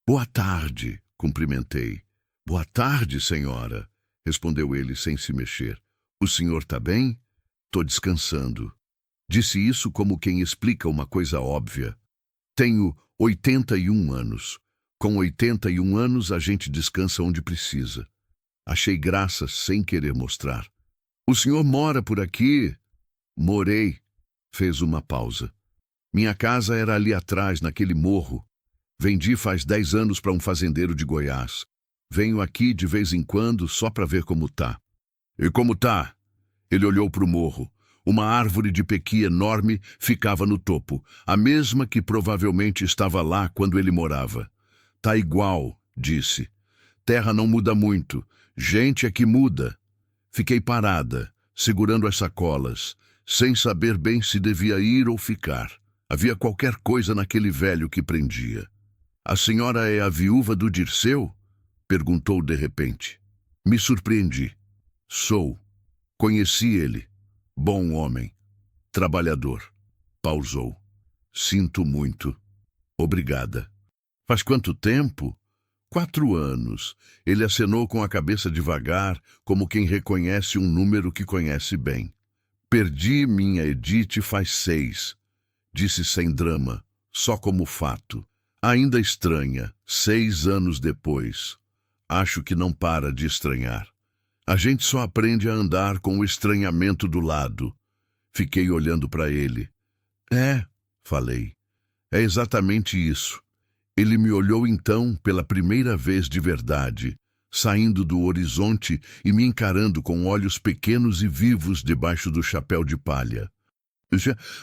Boa tarde, cumprimentei. Boa tarde, senhora, respondeu ele sem se mexer. O senhor está bem? Tô descansando. Disse isso como quem explica uma coisa óbvia. Tenho 81 anos. Com 81 anos, a gente descansa onde precisa. Achei graça sem querer mostrar. O senhor mora por aqui? Morei. Fez uma pausa. Minha casa era ali atrás, naquele morro. Vendi faz 10 anos para um fazendeiro de Goiás. Venho aqui de vez em quando só para ver como tá. E como tá? Ele olhou para o morro. Uma árvore de pequi enorme ficava no topo, a mesma que provavelmente estava lá quando ele morava. Tá igual, disse. Terra não muda muito, gente é que muda. Fiquei parada, segurando as sacolas, sem saber bem se devia ir ou ficar. Havia qualquer coisa naquele velho que prendia. A senhora é a viúva do Dirceu? Perguntou de repente. Me surpreendi. Sou. Conheci ele. Bom homem. Trabalhador. Pausou. Sinto muito. Obrigada. Faz quanto tempo? 4 anos. Ele acenou com a cabeça devagar, como quem reconhece um número que conhece bem. Perdi minha Edith faz 6. Disse sem drama, só como fato. Ainda estranha, 6 anos depois. Acho que não para de estranhar. A gente só aprende a andar com o estranhamento do lado. Fiquei olhando para ele. Falei. É exatamente isso. Ele me olhou então pela primeira vez de verdade, saindo do horizonte e me encarando com olhos pequenos e vivos debaixo do chapéu de palha.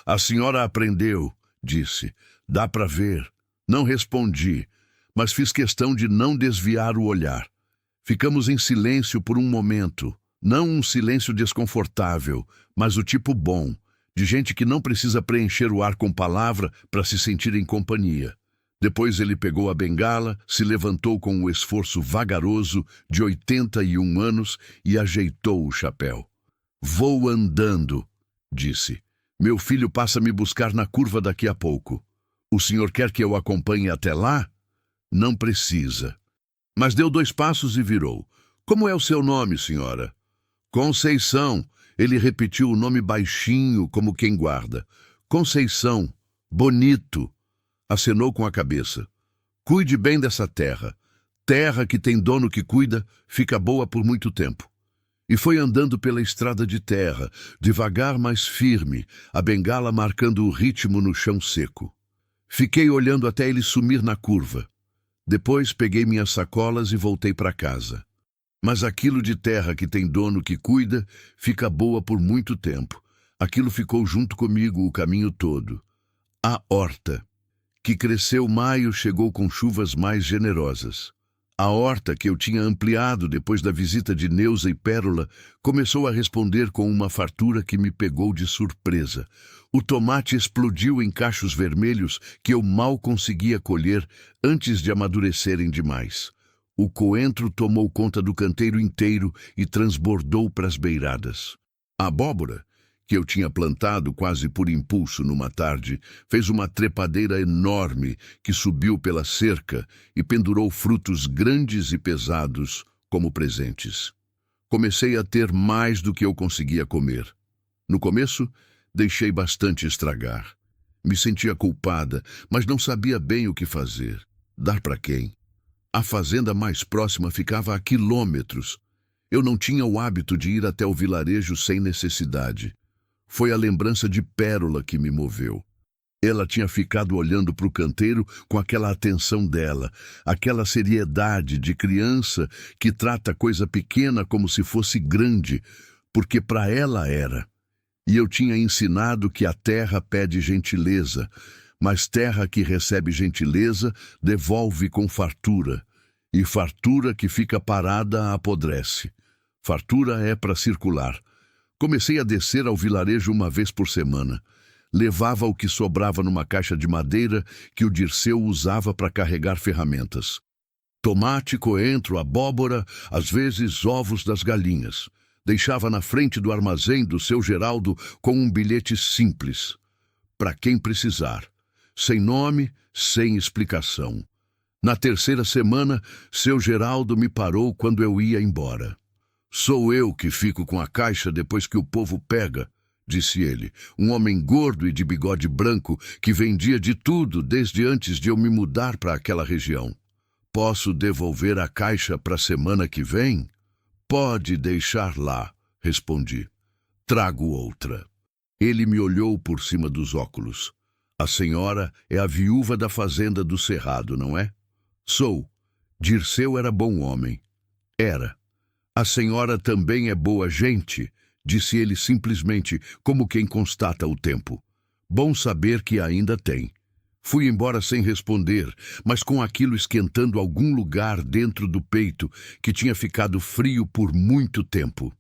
A senhora aprendeu, disse. Dá para ver. Não respondi, mas fiz questão de não desviar o olhar. Ficamos em silêncio por um momento, não um silêncio desconfortável, mas o tipo bom, de gente que não precisa preencher o ar com palavra para se sentir em companhia. Depois ele pegou a bengala, se levantou com um esforço vagaroso de 81 anos e ajeitou o chapéu. Vou andando, disse. Meu filho passa a me buscar na curva daqui a pouco. O senhor quer que eu acompanhe até lá? Não precisa. Mas deu 2 passos e virou. Como é o seu nome, senhora? Conceição. Ele repetiu o nome baixinho, como quem guarda. Conceição. Bonito. Acenou com a cabeça. Cuide bem dessa terra. Terra que tem dono que cuida, fica boa por muito tempo. E foi andando pela estrada de terra, devagar, mas firme, a bengala marcando o ritmo no chão seco. Fiquei olhando até ele sumir na curva. Depois peguei minhas sacolas e voltei para casa. Mas aquilo de terra que tem dono que cuida, fica boa por muito tempo. Aquilo ficou junto comigo o caminho todo. A horta, que cresceu maio, chegou com chuvas mais generosas. A horta, que eu tinha ampliado depois da visita de Neuza e Pérola, começou a responder com uma fartura que me pegou de surpresa. O tomate explodiu em cachos vermelhos que eu mal conseguia colher antes de amadurecerem demais. O coentro tomou conta do canteiro inteiro e transbordou para as beiradas. A abóbora, que eu tinha plantado quase por impulso numa tarde, fez uma trepadeira enorme que subiu pela cerca e pendurou frutos grandes e pesados como presentes. Comecei a ter mais do que eu conseguia comer. No começo, deixei bastante estragar. Me sentia culpada, mas não sabia bem o que fazer. Dar para quem? A fazenda mais próxima ficava a quilômetros. Eu não tinha o hábito de ir até o vilarejo sem necessidade. Foi a lembrança de Pérola que me moveu. Ela tinha ficado olhando para o canteiro com aquela atenção dela, aquela seriedade de criança que trata coisa pequena como se fosse grande, porque para ela era. E eu tinha ensinado que a terra pede gentileza, mas terra que recebe gentileza devolve com fartura, e fartura que fica parada apodrece. Fartura é para circular. Comecei a descer ao vilarejo uma vez por semana. Levava o que sobrava numa caixa de madeira que o Dirceu usava para carregar ferramentas. Tomate, coentro, abóbora, às vezes ovos das galinhas. Deixava na frente do armazém do seu Geraldo com um bilhete simples. Para quem precisar. Sem nome, sem explicação. Na 3ª semana, seu Geraldo me parou quando eu ia embora. Sou eu que fico com a caixa depois que o povo pega, disse ele, um homem gordo e de bigode branco que vendia de tudo desde antes de eu me mudar para aquela região. Posso devolver a caixa para a semana que vem? Pode deixar lá, respondi. Trago outra. Ele me olhou por cima dos óculos. A senhora é a viúva da fazenda do Cerrado, não é? Sou. Dirceu era bom homem. Era. A senhora também é boa gente, disse ele simplesmente, como quem constata o tempo. Bom saber que ainda tem. Fui embora sem responder, mas com aquilo esquentando algum lugar dentro do peito que tinha ficado frio por muito tempo.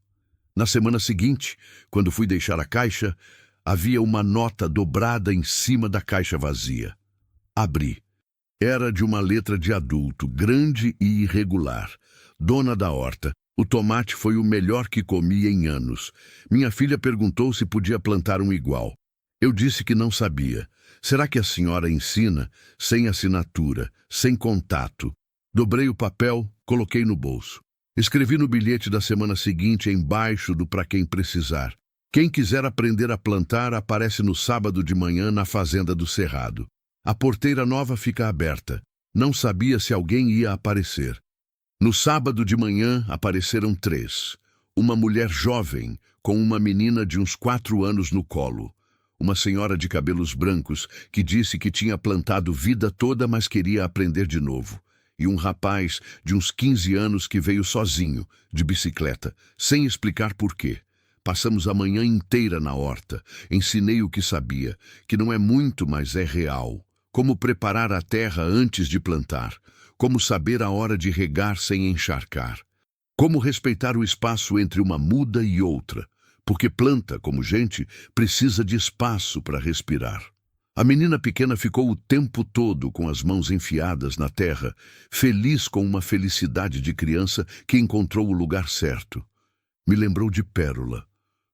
Na semana seguinte, quando fui deixar a caixa, Havia uma nota dobrada em cima da caixa vazia. Abri. Era de uma letra de adulto, grande e irregular. Dona da horta, o tomate foi o melhor que comi em anos. Minha filha perguntou se podia plantar um igual. Eu disse que não sabia. Será que a senhora ensina? Sem assinatura, sem contato. Dobrei o papel, coloquei no bolso. Escrevi no bilhete da semana seguinte embaixo do para quem precisar. Quem quiser aprender a plantar aparece no sábado de manhã na fazenda do Cerrado. A porteira nova fica aberta. Não sabia se alguém ia aparecer. No sábado de manhã apareceram 3. Uma mulher jovem, com uma menina de uns 4 anos no colo. Uma senhora de cabelos brancos, que disse que tinha plantado vida toda, mas queria aprender de novo. E um rapaz de uns 15 anos que veio sozinho, de bicicleta, sem explicar por quê. Passamos a manhã inteira na horta. Ensinei o que sabia, que não é muito, mas é real. Como preparar a terra antes de plantar. Como saber a hora de regar sem encharcar. Como respeitar o espaço entre uma muda e outra. Porque planta, como gente, precisa de espaço para respirar. A menina pequena ficou o tempo todo com as mãos enfiadas na terra, feliz com uma felicidade de criança que encontrou o lugar certo. Me lembrou de Pérola.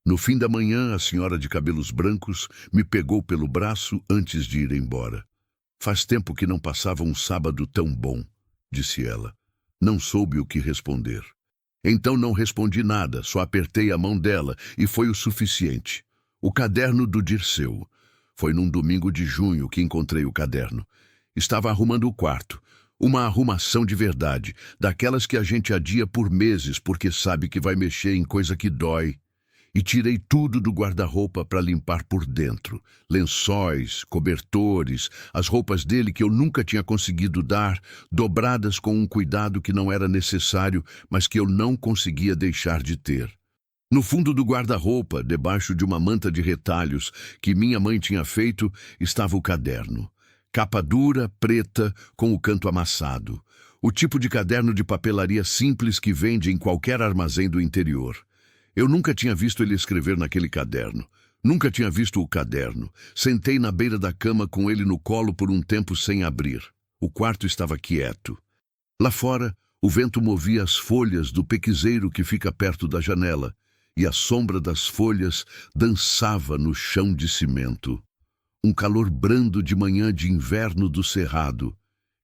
No fim da manhã, a senhora de cabelos brancos me pegou pelo braço antes de ir embora. Faz tempo que não passava um sábado tão bom, disse ela. Não soube o que responder. Então não respondi nada, só apertei a mão dela e foi o suficiente. O caderno do Dirceu. Foi num domingo de junho que encontrei o caderno. Estava arrumando o quarto. Uma arrumação de verdade, daquelas que a gente adia por meses porque sabe que vai mexer em coisa que dói. E tirei tudo do guarda-roupa para limpar por dentro. Lençóis, cobertores, as roupas dele que eu nunca tinha conseguido dar, dobradas com um cuidado que não era necessário, mas que eu não conseguia deixar de ter. No fundo do guarda-roupa, debaixo de uma manta de retalhos que minha mãe tinha feito, estava o caderno. Capa dura, preta, com o canto amassado. O tipo de caderno de papelaria simples que vende em qualquer armazém do interior. Eu nunca tinha visto ele escrever naquele caderno. Nunca tinha visto o caderno. Sentei na beira da cama com ele no colo por um tempo sem abrir. O quarto estava quieto. Lá fora, o vento movia as folhas do pequizeiro que fica perto da janela, e a sombra das folhas dançava no chão de cimento. Um calor brando de manhã de inverno do Cerrado,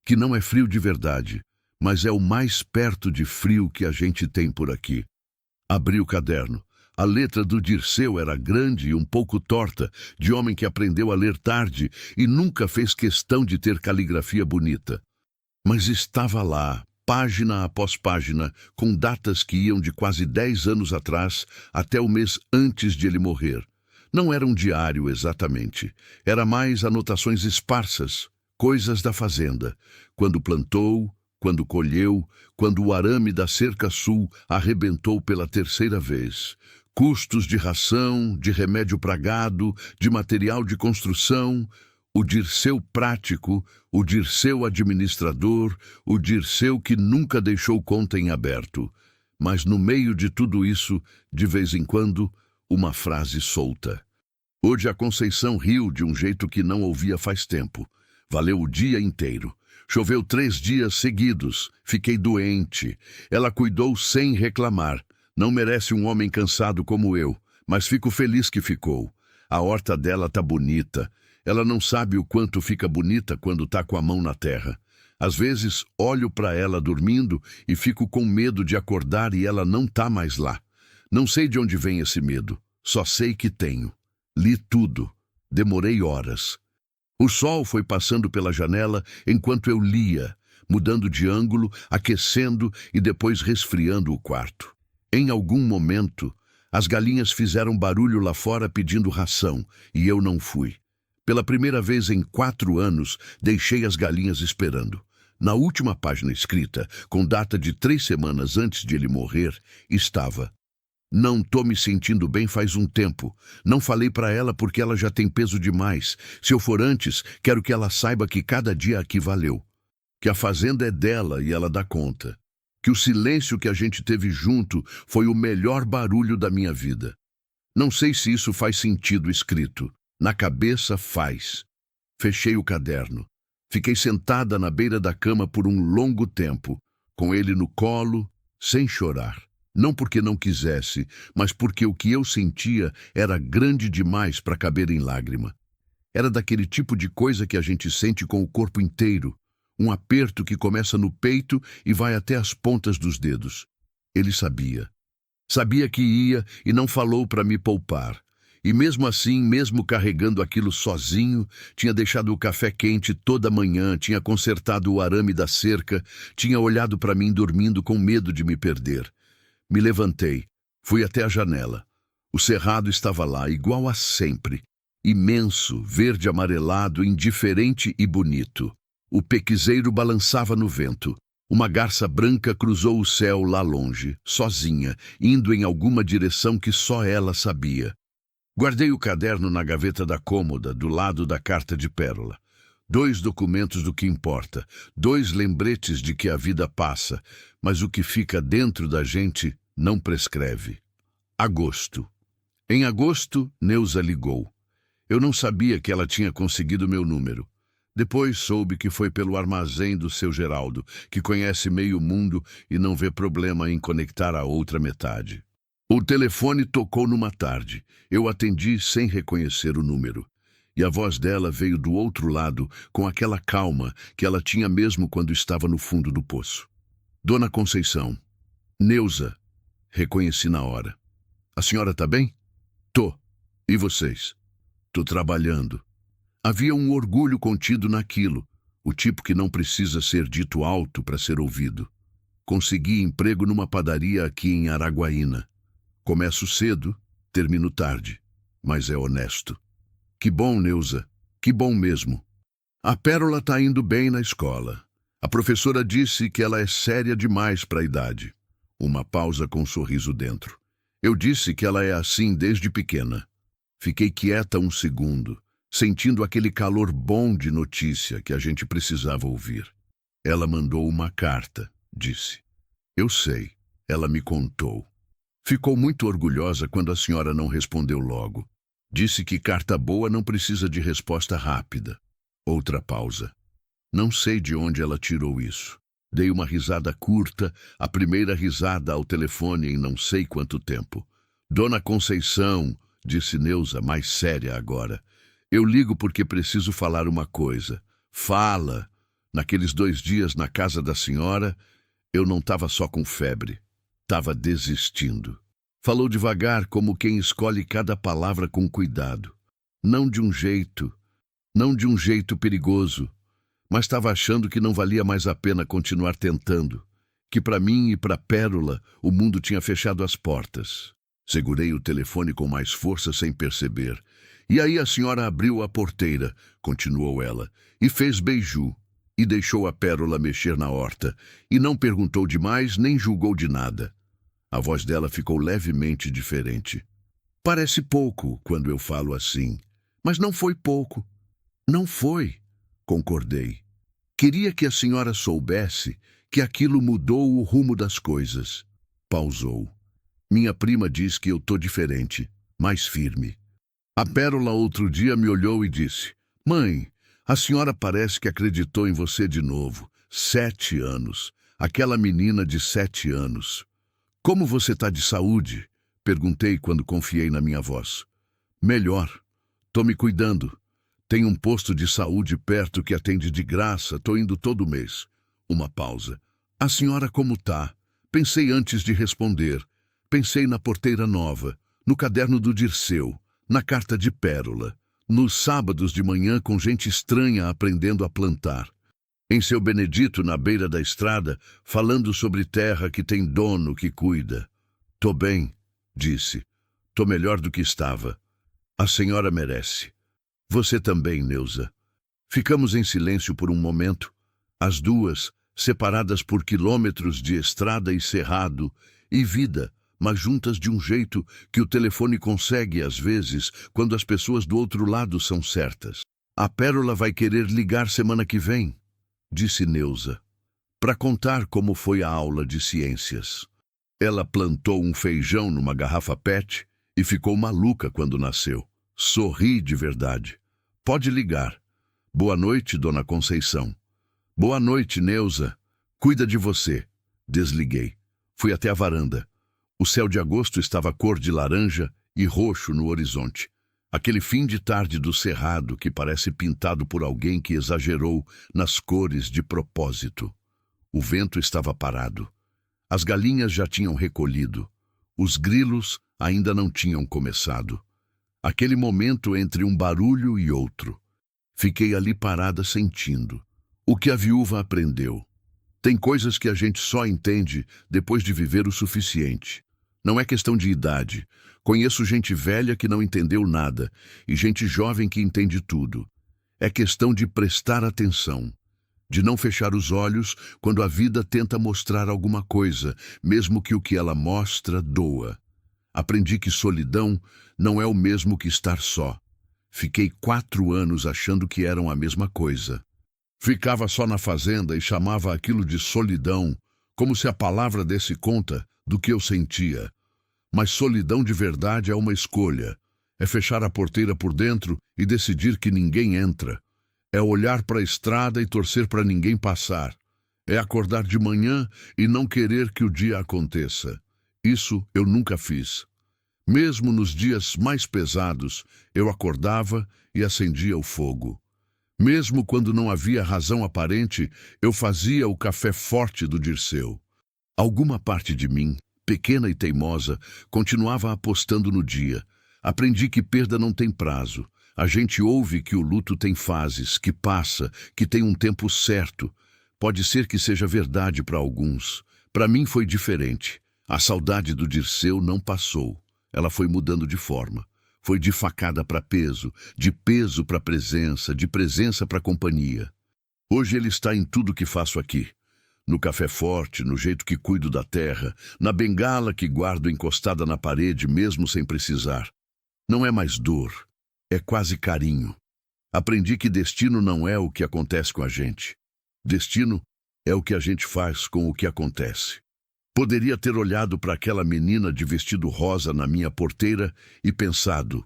que não é frio de verdade, mas é o mais perto de frio que a gente tem por aqui. Abri o caderno. A letra do Dirceu era grande e um pouco torta, de homem que aprendeu a ler tarde e nunca fez questão de ter caligrafia bonita. Mas estava lá, página após página, com datas que iam de quase 10 anos atrás até o mês antes de ele morrer. Não era um diário exatamente. Era mais anotações esparsas, coisas da fazenda. Quando plantou, quando colheu, quando o arame da cerca sul arrebentou pela 3ª vez. Custos de ração, de remédio para gado, de material de construção. O Dirceu prático, o Dirceu administrador, o Dirceu que nunca deixou conta em aberto. Mas no meio de tudo isso, de vez em quando, uma frase solta. Hoje a Conceição riu de um jeito que não ouvia faz tempo. Valeu o dia inteiro. Choveu 3 dias seguidos. Fiquei doente. Ela cuidou sem reclamar. Não merece um homem cansado como eu, mas fico feliz que ficou. A horta dela tá bonita. Ela não sabe o quanto fica bonita quando tá com a mão na terra. Às vezes, olho para ela dormindo e fico com medo de acordar e ela não tá mais lá. Não sei de onde vem esse medo. Só sei que tenho. Li tudo. Demorei horas. O sol foi passando pela janela enquanto eu lia, mudando de ângulo, aquecendo e depois resfriando o quarto. Em algum momento, as galinhas fizeram barulho lá fora pedindo ração, e eu não fui. Pela primeira vez em 4 anos, deixei as galinhas esperando. Na última página escrita, com data de 3 semanas antes de ele morrer, estava: não tô me sentindo bem faz um tempo. Não falei para ela porque ela já tem peso demais. Se eu for antes, quero que ela saiba que cada dia aqui valeu. Que a fazenda é dela e ela dá conta. Que o silêncio que a gente teve junto foi o melhor barulho da minha vida. Não sei se isso faz sentido escrito. Na cabeça faz. Fechei o caderno. Fiquei sentada na beira da cama por um longo tempo, com ele no colo, sem chorar. Não porque não quisesse, mas porque o que eu sentia era grande demais para caber em lágrima. Era daquele tipo de coisa que a gente sente com o corpo inteiro, um aperto que começa no peito e vai até as pontas dos dedos. Ele sabia. Sabia que ia e não falou para me poupar. E mesmo assim, mesmo carregando aquilo sozinho, tinha deixado o café quente toda manhã, tinha consertado o arame da cerca, tinha olhado para mim dormindo com medo de me perder. Me levantei, fui até a janela. O cerrado estava lá, igual a sempre. Imenso, verde amarelado, indiferente e bonito. O pequiseiro balançava no vento. Uma garça branca cruzou o céu lá longe, sozinha, indo em alguma direção que só ela sabia. Guardei o caderno na gaveta da cômoda, do lado da carta de pérola. 2 documentos do que importa, 2 lembretes de que a vida passa, mas o que fica dentro da gente não prescreve. Agosto. Em agosto, Neuza ligou. Eu não sabia que ela tinha conseguido meu número. Depois soube que foi pelo armazém do seu Geraldo, que conhece meio mundo e não vê problema em conectar a outra metade. O telefone tocou numa tarde. Eu atendi sem reconhecer o número. E a voz dela veio do outro lado, com aquela calma que ela tinha mesmo quando estava no fundo do poço. Dona Conceição. Neuza. Reconheci na hora. A senhora tá bem? Tô. E vocês? Tô trabalhando. Havia um orgulho contido naquilo, o tipo que não precisa ser dito alto para ser ouvido. Consegui emprego numa padaria aqui em Araguaína. Começo cedo, termino tarde, mas é honesto. Que bom, Neuza, que bom mesmo. A Pérola tá indo bem na escola. A professora disse que ela é séria demais para a idade. Uma pausa com um sorriso dentro. Eu disse que ela é assim desde pequena. Fiquei quieta um segundo, sentindo aquele calor bom de notícia que a gente precisava ouvir. Ela mandou uma carta, disse. Eu sei, ela me contou. Ficou muito orgulhosa quando a senhora não respondeu logo. Disse que carta boa não precisa de resposta rápida. Outra pausa. Não sei de onde ela tirou isso. Dei uma risada curta, a primeira risada ao telefone em não sei quanto tempo. Dona Conceição, disse Neuza, mais séria agora. Eu ligo porque preciso falar uma coisa. Fala. Naqueles 2 dias na casa da senhora, eu não estava só com febre. Estava desistindo. Falou devagar, como quem escolhe cada palavra com cuidado. Não de um jeito perigoso, mas estava achando que não valia mais a pena continuar tentando, que para mim e para Pérola o mundo tinha fechado as portas. Segurei o telefone com mais força sem perceber. E aí a senhora abriu a porteira, continuou ela, e fez beiju, e deixou a Pérola mexer na horta, e não perguntou demais nem julgou de nada. A voz dela ficou levemente diferente. Parece pouco quando eu falo assim, mas não foi pouco. Não foi, concordei. Queria que a senhora soubesse que aquilo mudou o rumo das coisas. Pausou. Minha prima diz que eu tô diferente, mais firme. A Pérola outro dia me olhou e disse, mãe, a senhora parece que acreditou em você de novo. 7 anos. Aquela menina de 7 anos. Como você tá de saúde? Perguntei quando confiei na minha voz. Melhor. Tô me cuidando. Tem um posto de saúde perto que atende de graça. Tô indo todo mês. Uma pausa. A senhora como tá? Pensei antes de responder. Pensei na porteira nova, no caderno do Dirceu, na carta de Pérola, nos sábados de manhã com gente estranha aprendendo a plantar. Em seu Benedito, na beira da estrada, falando sobre terra que tem dono que cuida. Tô bem, disse. Tô melhor do que estava. A senhora merece. Você também, Neuza. Ficamos em silêncio por um momento, as duas, separadas por quilômetros de estrada e cerrado, e vida, mas juntas de um jeito que o telefone consegue às vezes, quando as pessoas do outro lado são certas. A Pérola vai querer ligar semana que vem, disse Neuza, para contar como foi a aula de ciências. Ela plantou um feijão numa garrafa PET e ficou maluca quando nasceu. Sorri de verdade. Pode ligar. Boa noite, dona Conceição. Boa noite, Neuza. Cuida de você. Desliguei. Fui até a varanda. O céu de agosto estava cor de laranja e roxo no horizonte. Aquele fim de tarde do cerrado que parece pintado por alguém que exagerou nas cores de propósito. O vento estava parado. As galinhas já tinham recolhido. Os grilos ainda não tinham começado. Aquele momento entre um barulho e outro. Fiquei ali parada sentindo. O que a viúva aprendeu. Tem coisas que a gente só entende depois de viver o suficiente. Não é questão de idade. Conheço gente velha que não entendeu nada e gente jovem que entende tudo. É questão de prestar atenção, de não fechar os olhos quando a vida tenta mostrar alguma coisa, mesmo que o que ela mostra doa. Aprendi que solidão não é o mesmo que estar só. Fiquei 4 anos achando que eram a mesma coisa. Ficava só na fazenda e chamava aquilo de solidão, como se a palavra desse conta do que eu sentia. Mas solidão de verdade é uma escolha. É fechar a porteira por dentro e decidir que ninguém entra. É olhar para a estrada e torcer para ninguém passar. É acordar de manhã e não querer que o dia aconteça. Isso eu nunca fiz. Mesmo nos dias mais pesados, eu acordava e acendia o fogo. Mesmo quando não havia razão aparente, eu fazia o café forte do Dirceu. Alguma parte de mim, pequena e teimosa, continuava apostando no dia. Aprendi que perda não tem prazo. A gente ouve que o luto tem fases, que passa, que tem um tempo certo. Pode ser que seja verdade para alguns. Para mim foi diferente. A saudade do Dirceu não passou. Ela foi mudando de forma. Foi de facada para peso, de peso para presença, de presença para companhia. Hoje ele está em tudo que faço aqui. No café forte, no jeito que cuido da terra, na bengala que guardo encostada na parede mesmo sem precisar. Não é mais dor, é quase carinho. Aprendi que destino não é o que acontece com a gente. Destino é o que a gente faz com o que acontece. Poderia ter olhado para aquela menina de vestido rosa na minha porteira e pensado,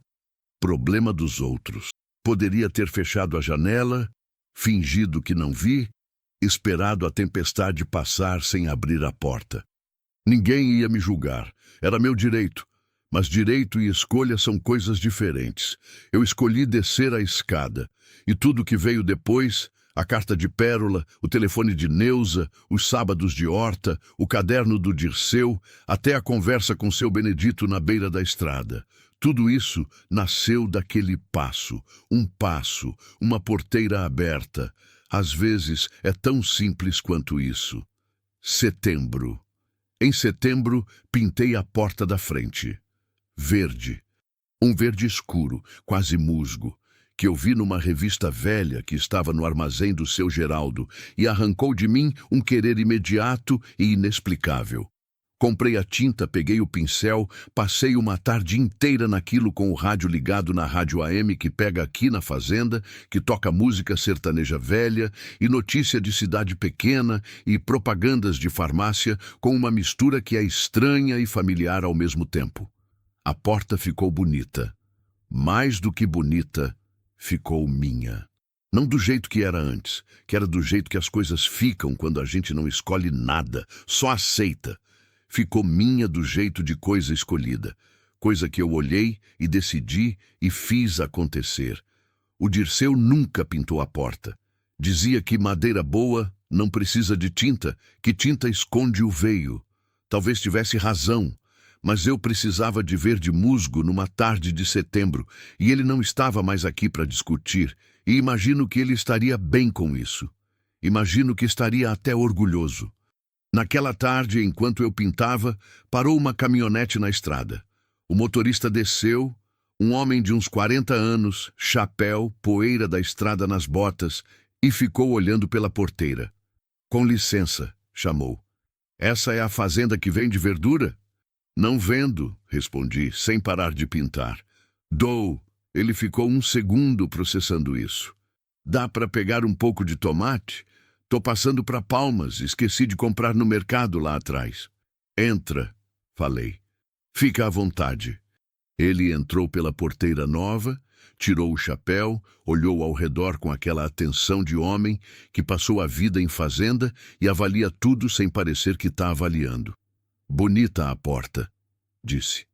problema dos outros. Poderia ter fechado a janela, fingido que não vi, esperado a tempestade passar sem abrir a porta. Ninguém ia me julgar, era meu direito. Mas direito e escolha são coisas diferentes. Eu escolhi descer a escada, e tudo que veio depois, a carta de Pérola, o telefone de Neuza, os sábados de horta, o caderno do Dirceu, até a conversa com seu Benedito na beira da estrada. Tudo isso nasceu daquele passo, uma porteira aberta. Às vezes é tão simples quanto isso. Setembro. Em setembro, pintei a porta da frente. Verde. Um verde escuro, quase musgo, que eu vi numa revista velha que estava no armazém do seu Geraldo e arrancou de mim um querer imediato e inexplicável. Comprei a tinta, peguei o pincel, passei uma tarde inteira naquilo com o rádio ligado na rádio AM que pega aqui na fazenda, que toca música sertaneja velha e notícia de cidade pequena e propagandas de farmácia com uma mistura que é estranha e familiar ao mesmo tempo. A porta ficou bonita. Mais do que bonita, ficou minha. Não do jeito que era antes, que era do jeito que as coisas ficam quando a gente não escolhe nada, só aceita. Ficou minha do jeito de coisa escolhida, coisa que eu olhei e decidi e fiz acontecer. O Dirceu nunca pintou a porta. Dizia que madeira boa não precisa de tinta, que tinta esconde o veio. Talvez tivesse razão. Mas eu precisava de verde musgo numa tarde de setembro, e ele não estava mais aqui para discutir, e imagino que ele estaria bem com isso. Imagino que estaria até orgulhoso. Naquela tarde, enquanto eu pintava, parou uma caminhonete na estrada. O motorista desceu, um homem de uns 40 anos, chapéu, poeira da estrada nas botas, e ficou olhando pela porteira. Com licença, chamou. Essa é a fazenda que vende verdura? Não vendo, respondi, sem parar de pintar. Dou. Ele ficou 1 segundo processando isso. Dá para pegar um pouco de tomate? Tô passando para Palmas, esqueci de comprar no mercado lá atrás. Entra, falei. Fica à vontade. Ele entrou pela porteira nova, tirou o chapéu, olhou ao redor com aquela atenção de homem que passou a vida em fazenda e avalia tudo sem parecer que está avaliando. Bonita a porta, disse.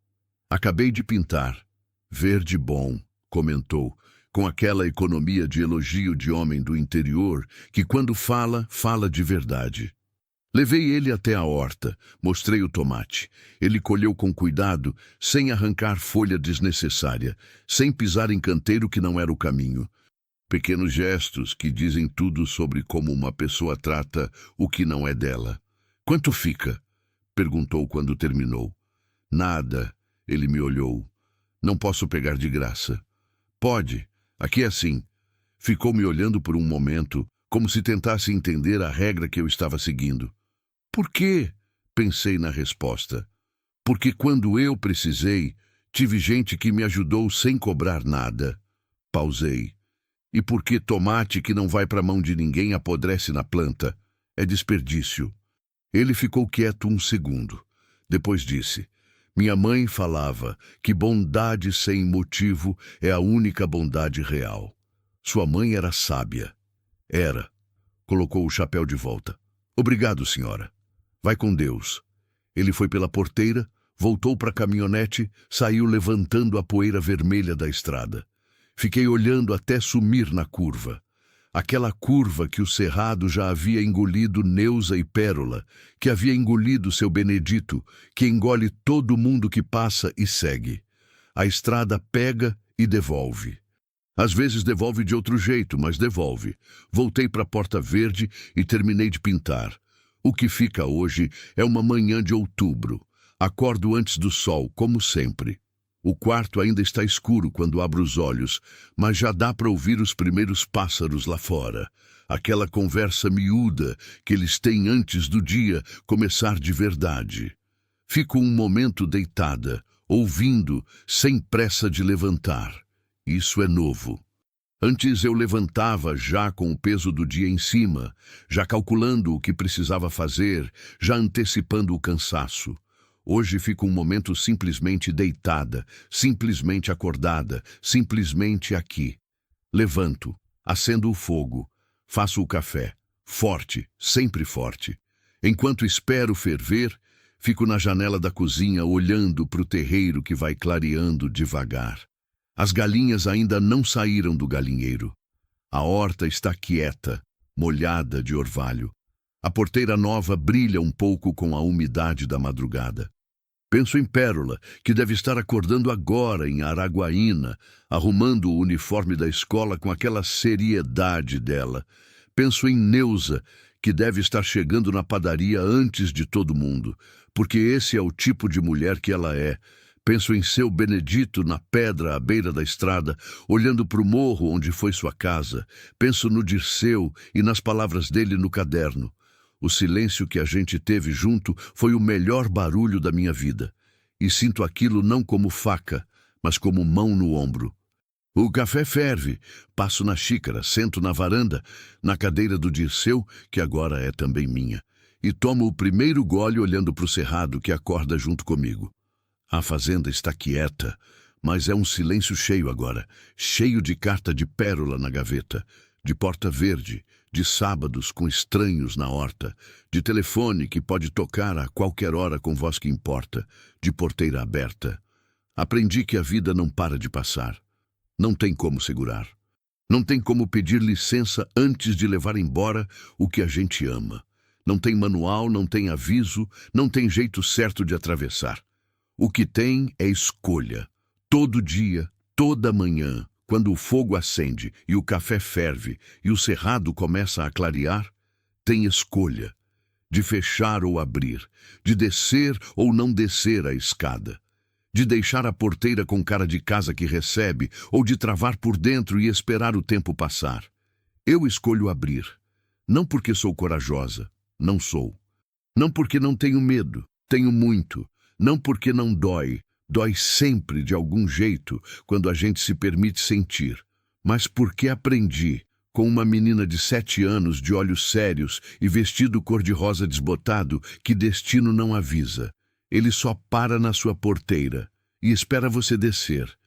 Acabei de pintar. Verde bom, comentou, com aquela economia de elogio de homem do interior que quando fala, fala de verdade. Levei ele até a horta, mostrei o tomate. Ele colheu com cuidado, sem arrancar folha desnecessária, sem pisar em canteiro que não era o caminho. Pequenos gestos que dizem tudo sobre como uma pessoa trata o que não é dela. Quanto fica? Perguntou quando terminou. Nada, ele me olhou. Não posso pegar de graça. Pode, aqui é assim. Ficou me olhando por um momento, como se tentasse entender a regra que eu estava seguindo. Por quê? Pensei na resposta. Porque quando eu precisei, tive gente que me ajudou sem cobrar nada. Pausei. E porque tomate que não vai para a mão de ninguém apodrece na planta? É desperdício. Ele ficou quieto um segundo. Depois disse: minha mãe falava que bondade sem motivo é a única bondade real. Sua mãe era sábia. Era. Colocou o chapéu de volta. Obrigado, senhora. Vai com Deus. Ele foi pela porteira, voltou para a caminhonete, saiu levantando a poeira vermelha da estrada. Fiquei olhando até sumir na curva. Aquela curva que o cerrado já havia engolido Neuza e Pérola, que havia engolido seu Benedito, que engole todo mundo que passa e segue. A estrada pega e devolve. Às vezes devolve de outro jeito, mas devolve. Voltei para a Porta Verde e terminei de pintar. O que fica hoje é uma manhã de outubro. Acordo antes do sol, como sempre. O quarto ainda está escuro quando abro os olhos, mas já dá para ouvir os primeiros pássaros lá fora. Aquela conversa miúda que eles têm antes do dia começar de verdade. Fico um momento deitada, ouvindo, sem pressa de levantar. Isso é novo. Antes eu levantava já com o peso do dia em cima, já calculando o que precisava fazer, já antecipando o cansaço. Hoje fico um momento simplesmente deitada, simplesmente acordada, simplesmente aqui. Levanto, acendo o fogo, faço o café, forte, sempre forte. Enquanto espero ferver, fico na janela da cozinha olhando para o terreiro que vai clareando devagar. As galinhas ainda não saíram do galinheiro. A horta está quieta, molhada de orvalho. A porteira nova brilha um pouco com a umidade da madrugada. Penso em Pérola, que deve estar acordando agora em Araguaína, arrumando o uniforme da escola com aquela seriedade dela. Penso em Neuza, que deve estar chegando na padaria antes de todo mundo, porque esse é o tipo de mulher que ela é. Penso em seu Benedito na pedra à beira da estrada, olhando para o morro onde foi sua casa. Penso no Dirceu e nas palavras dele no caderno. O silêncio que a gente teve junto foi o melhor barulho da minha vida. E sinto aquilo não como faca, mas como mão no ombro. O café ferve. Passo na xícara, sento na varanda, na cadeira do Dirceu, que agora é também minha, e tomo o primeiro gole olhando para o cerrado que acorda junto comigo. A fazenda está quieta, mas é um silêncio cheio agora, cheio de carta de Pérola na gaveta, de Porta Verde, de sábados com estranhos na horta, de telefone que pode tocar a qualquer hora com voz que importa, de porteira aberta. Aprendi que a vida não para de passar. Não tem como segurar. Não tem como pedir licença antes de levar embora o que a gente ama. Não tem manual, não tem aviso, não tem jeito certo de atravessar. O que tem é escolha. Todo dia, toda manhã, quando o fogo acende e o café ferve e o cerrado começa a clarear, tem escolha de fechar ou abrir, de descer ou não descer a escada, de deixar a porteira com cara de casa que recebe ou de travar por dentro e esperar o tempo passar. Eu escolho abrir, não porque sou corajosa, não sou. Não porque não tenho medo, tenho muito. Não porque não dói, dói sempre de algum jeito quando a gente se permite sentir, mas porque aprendi, com uma menina de 7 anos de olhos sérios e vestido cor-de-rosa desbotado, que destino não avisa. Ele só para na sua porteira. e espera você descer.